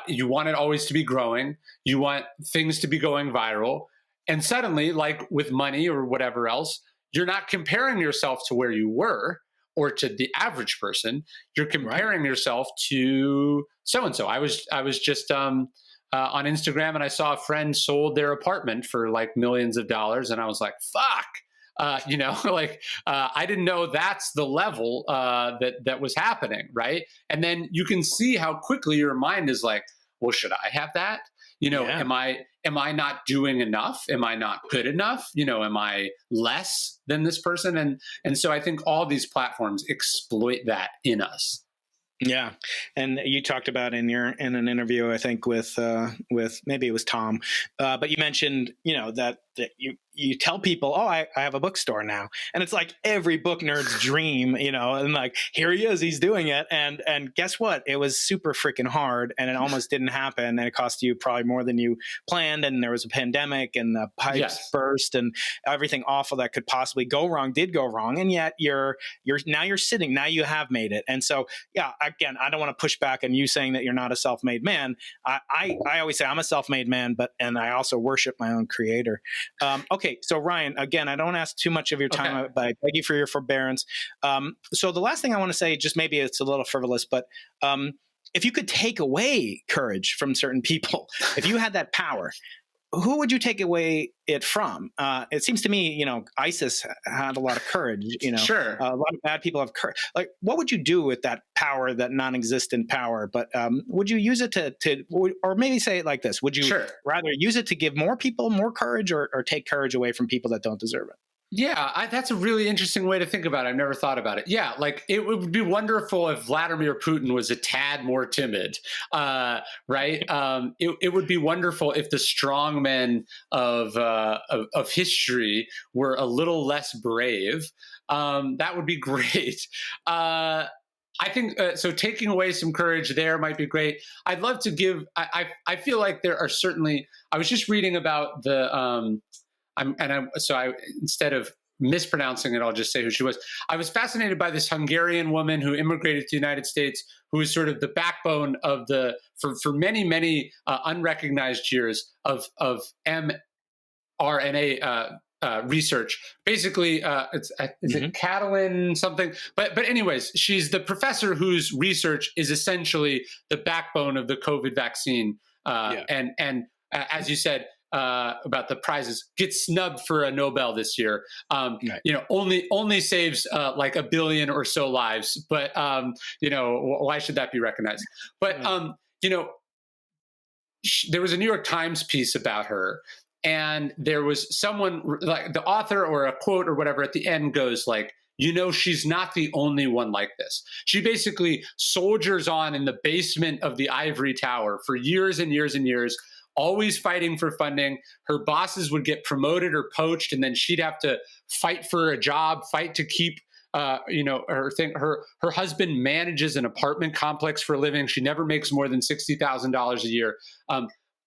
you want it always to be growing. You want things to be going viral. And suddenly, like with money or whatever else, you're not comparing yourself to where you were or to the average person. You're comparing yourself to so-and-so. I was just on Instagram and I saw a friend sold their apartment for like millions of dollars. And I was like, fuck. I didn't know that's the level that was happening, right? And then you can see how quickly your mind is like, well, should I have that? Am I not doing enough? Am I not good enough? Am I less than this person? And so I think all these platforms exploit that in us. Yeah, and you talked about in an interview, I think with maybe it was Tom, but you mentioned that you tell people, oh, I have a bookstore now, and it's like every book nerd's dream, and like here he is, he's doing it, and guess what? It was super freaking hard, and it almost didn't happen, and it cost you probably more than you planned, and there was a pandemic, and the pipes burst, and everything awful that could possibly go wrong did go wrong, and yet you're sitting, now you have made it, and so again, I don't want to push back on you saying that you're not a self-made man. I always say I'm a self-made man, and I also worship my own creator. Okay, so Ryan, again, I don't ask too much of your time, but I beg you for your forbearance. So the last thing I want to say, just maybe it's a little frivolous, but if you could take away courage from certain people, if you had that power, who would you take away it from? It seems to me, ISIS had a lot of courage. Sure. A lot of bad people have courage. Like, what would you do with that power, that non-existent power? But would you use it to, or maybe say it like this? Would you rather use it to give more people more courage, or take courage away from people that don't deserve it? Yeah, that's a really interesting way to think about it. I've never thought about it. Yeah, like it would be wonderful if Vladimir Putin was a tad more timid, right? It would be wonderful if the strongmen of history were a little less brave. That would be great. I think so. Taking away some courage there might be great. I'd love to give. I feel like there are certainly. I was just reading about the. Instead of mispronouncing it, I'll just say who she was. I was fascinated by this Hungarian woman who immigrated to the United States, who was sort of the backbone of for many, many unrecognized years of mRNA research. Basically, is it Catalan something? But anyways, she's the professor whose research is essentially the backbone of the COVID vaccine. And as you said, about the prizes, gets snubbed for a Nobel this year. Only saves like 1 billion or so lives, but why should that be recognized? But there was a New York Times piece about her, and there was someone, like the author or a quote or whatever at the end goes like, she's not the only one like this. She basically soldiers on in the basement of the ivory tower for years and years and years, always fighting for funding. Her bosses would get promoted or poached, and then she'd have to fight for a job, fight to keep Her husband manages an apartment complex for a living. She never makes more than $60,000 a year.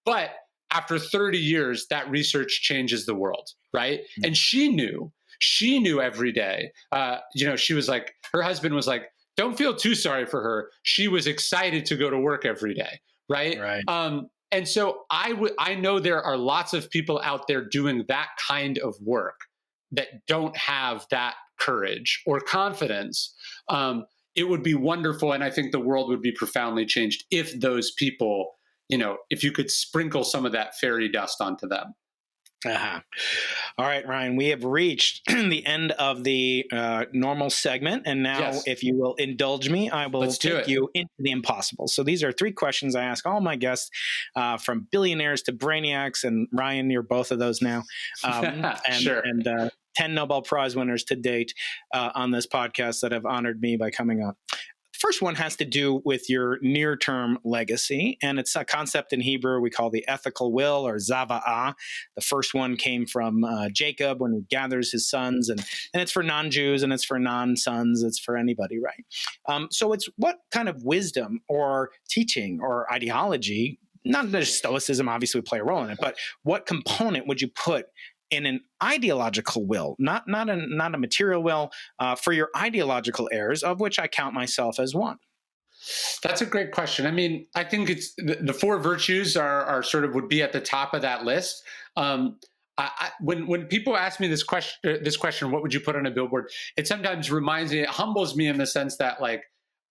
But after 30 years, that research changes the world, right? Mm-hmm. And she knew every day. She was like, her husband was like, don't feel too sorry for her. She was excited to go to work every day, right? And so I know there are lots of people out there doing that kind of work that don't have that courage or confidence. It would be wonderful, and I think the world would be profoundly changed if those people, if you could sprinkle some of that fairy dust onto them. Uh-huh. All right, Ryan, we have reached the end of the normal segment. And now, if you will indulge me, I will take you into the impossible. So these are 3 questions I ask all my guests, from billionaires to brainiacs. And Ryan, you're both of those now. Sure. And 10 Nobel Prize winners to date on this podcast that have honored me by coming on. First one has to do with your near-term legacy, and it's a concept in Hebrew we call the ethical will, or zava'ah. The first one came from Jacob when he gathers his sons, and it's for non-Jews and it's for non-sons. It's for anybody, right? So it's what kind of wisdom or teaching or ideology, not just Stoicism obviously would play a role in it, but what component would you put in an ideological will, not a material will, for your ideological heirs, of which I count myself as one? That's a great question. I mean, I think it's the 4 virtues are sort of would be at the top of that list. When people ask me this question, what would you put on a billboard? It sometimes reminds me, it humbles me in the sense that, like,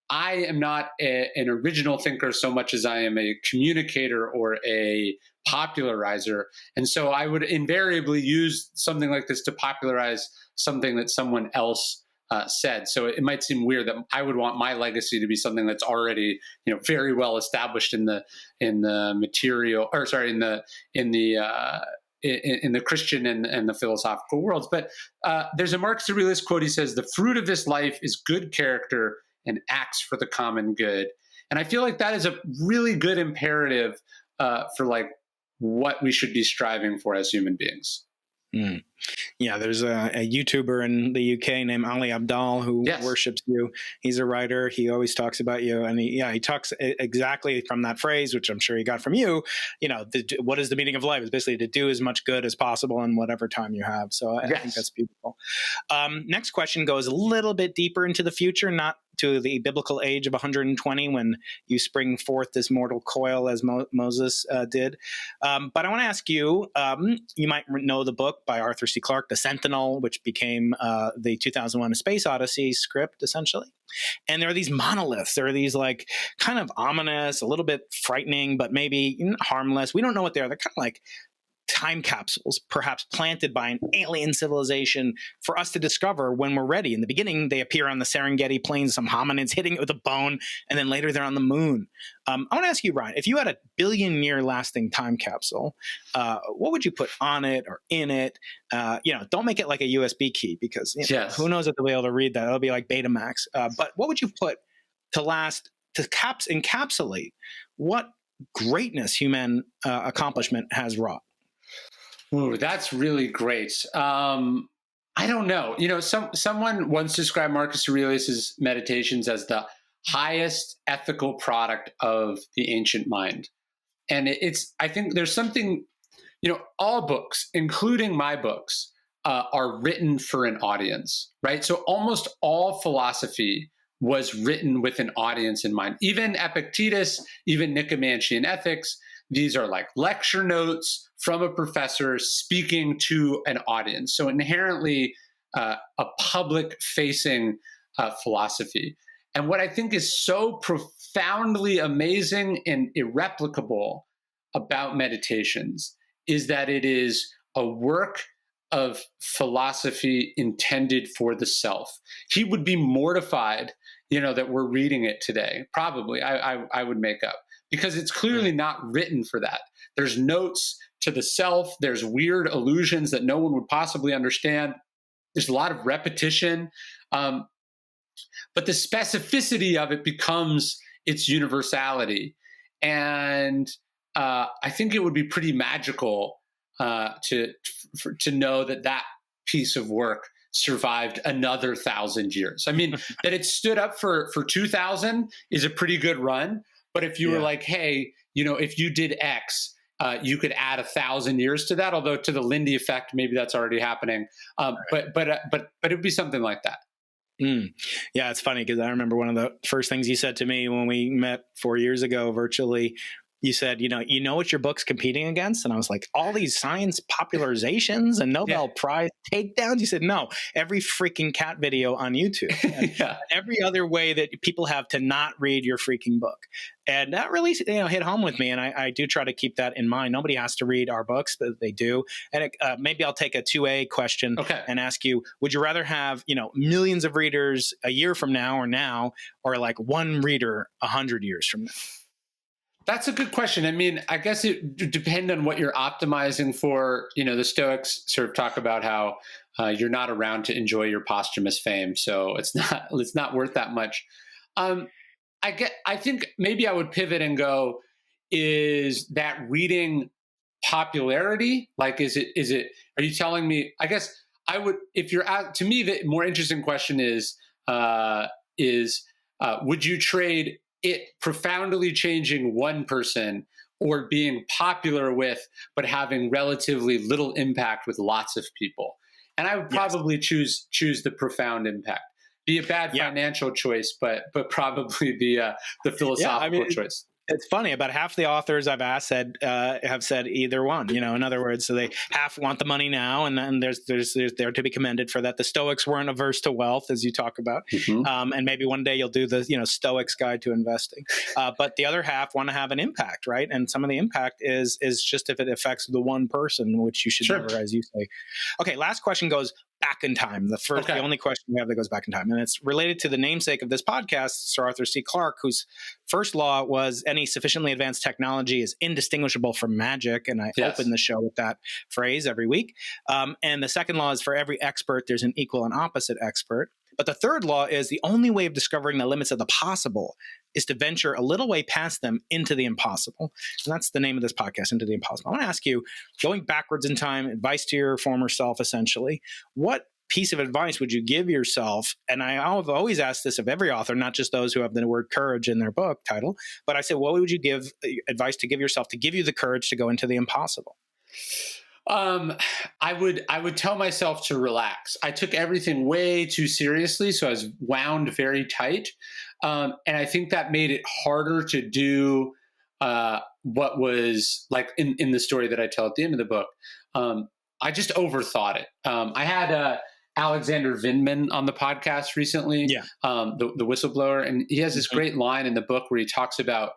I am not an original thinker so much as I am a communicator or a popularizer. And so I would invariably use something like this to popularize something that someone else said. So it might seem weird that I would want my legacy to be something that's already, very well established in the material, or sorry, in the Christian and the philosophical worlds. But there's a Marcus Aurelius quote. He says, "The fruit of this life is good character and acts for the common good." And I feel like that is a really good imperative for like what we should be striving for as human beings. Mm. Yeah, there's a YouTuber in the UK named Ali Abdaal who worships you. He's a writer. He always talks about you. And he talks exactly from that phrase, which I'm sure he got from you. What is the meaning of life? It's basically to do as much good as possible in whatever time you have. So I think that's beautiful. Next question goes a little bit deeper into the future, not to the biblical age of 120 when you spring forth this mortal coil as Moses did. But I want to ask you, you might know the book by Arthur C. Clarke, The Sentinel, which became the 2001 A Space Odyssey script, essentially. And there are these monoliths. There are these like kind of ominous, a little bit frightening, but maybe harmless. We don't know what they are. They're kind of like time capsules, perhaps planted by an alien civilization for us to discover when we're ready. In the beginning, they appear on the Serengeti plains, some hominids hitting it with a bone, and then later they're on the moon. I want to ask you, Ryan, if you had a billion-year lasting time capsule, what would you put on it or in it? Don't make it like a USB key because who knows if they'll be able to read that. It'll be like Betamax. But what would you put to last, to encapsulate what greatness human accomplishment has wrought? Ooh, that's really great. I don't know. Someone once described Marcus Aurelius's meditations as the highest ethical product of the ancient mind. And I think there's something, all books, including my books, are written for an audience, right? So almost all philosophy was written with an audience in mind. Even Epictetus, even Nicomachean Ethics, these are like lecture notes from a professor speaking to an audience. So inherently a public-facing philosophy. And what I think is so profoundly amazing and irreplicable about meditations is that it is a work of philosophy intended for the self. He would be mortified, that we're reading it today. Probably, I would make up. Because it's clearly not written for that. There's notes to the self. There's weird allusions that no one would possibly understand. There's a lot of repetition. But the specificity of it becomes its universality. And I think it would be pretty magical to know that piece of work survived another 1,000 years. I mean, that it stood up for 2,000 is a pretty good run. But if you were like, hey, if you did X, you could add 1,000 years to that. Although to the Lindy effect, maybe that's already happening. But it'd be something like that. Yeah, it's funny because I remember one of the first things you said to me when we met 4 years ago virtually. You said, you know what your book's competing against? And I was like, all these science popularizations and Nobel Prize takedowns? You said, no, every freaking cat video on YouTube. And every other way that people have to not read your freaking book. And that really hit home with me. And I do try to keep that in mind. Nobody has to read our books, but they do. And maybe I'll take a 2A question and ask you, would you rather have, millions of readers a year from now, or like one reader 100 years from now? That's a good question. I mean, I guess it depends on what you're optimizing for. The Stoics sort of talk about how you're not around to enjoy your posthumous fame, so it's not worth that much. I think maybe I would pivot and go, is that reading popularity? Like, is it? Are you telling me? I guess I would. If you're out, to me, the more interesting question is would you trade it profoundly changing one person or being popular with, but having relatively little impact with lots of people? And I would probably choose the profound impact. Be a bad financial choice, but probably the philosophical choice. It's funny. About half the authors I've asked have said either one. In other words, so they half want the money now, and then there's they're to be commended for that. The Stoics weren't averse to wealth, as you talk about, and maybe one day you'll do the Stoics Guide to Investing. But the other half want to have an impact, right? And some of the impact is just if it affects the one person, which you should never, as you say. Okay, last question goes back in time. The only question we have that goes back in time, and it's related to the namesake of this podcast, Sir Arthur C. Clarke, whose first law was any sufficiently advanced technology is indistinguishable from magic, and I open the show with that phrase every week. And the second law is for every expert, there's an equal and opposite expert. But the third law is the only way of discovering the limits of the possible is to venture a little way past them into the impossible. And that's the name of this podcast, Into the Impossible. I want to ask you, going backwards in time, advice to your former self, essentially, what piece of advice would you give yourself? And I've always asked this of every author, not just those who have the word courage in their book title, but I said, what would you give advice to give yourself to give you the courage to go into the impossible? I would tell myself to relax. I took everything way too seriously, so I was wound very tight. And I think that made it harder to do what was like in the story that I tell at the end of the book. I just overthought it. I had Alexander Vindman on the podcast recently, the whistleblower, and he has this great line in the book where he talks about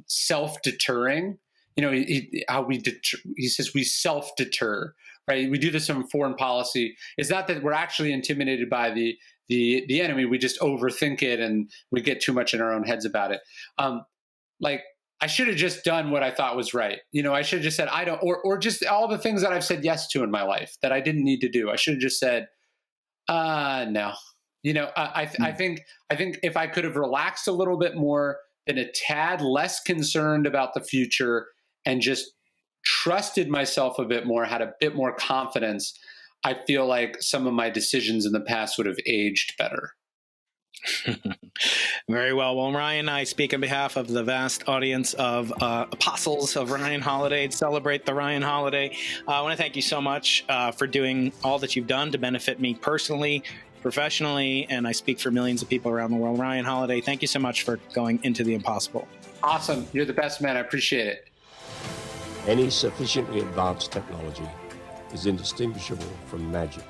self-deterring. He says we self-deter, right? We do this in foreign policy. It's not that we're actually intimidated by the enemy. We just overthink it and we get too much in our own heads about it. I should have just done what I thought was right. I should have just said, I don't, or just all the things that I've said yes to in my life that I didn't need to do. I should have just said, no. I think if I could have relaxed a little bit more, been a tad less concerned about the future, and just trusted myself a bit more, had a bit more confidence, I feel like some of my decisions in the past would have aged better. Very well. Well, Ryan, I speak on behalf of the vast audience of apostles of Ryan Holiday to celebrate the Ryan Holiday. I want to thank you so much for doing all that you've done to benefit me personally, professionally, and I speak for millions of people around the world. Ryan Holiday, thank you so much for going into the impossible. Awesome. You're the best, man. I appreciate it. Any sufficiently advanced technology is indistinguishable from magic.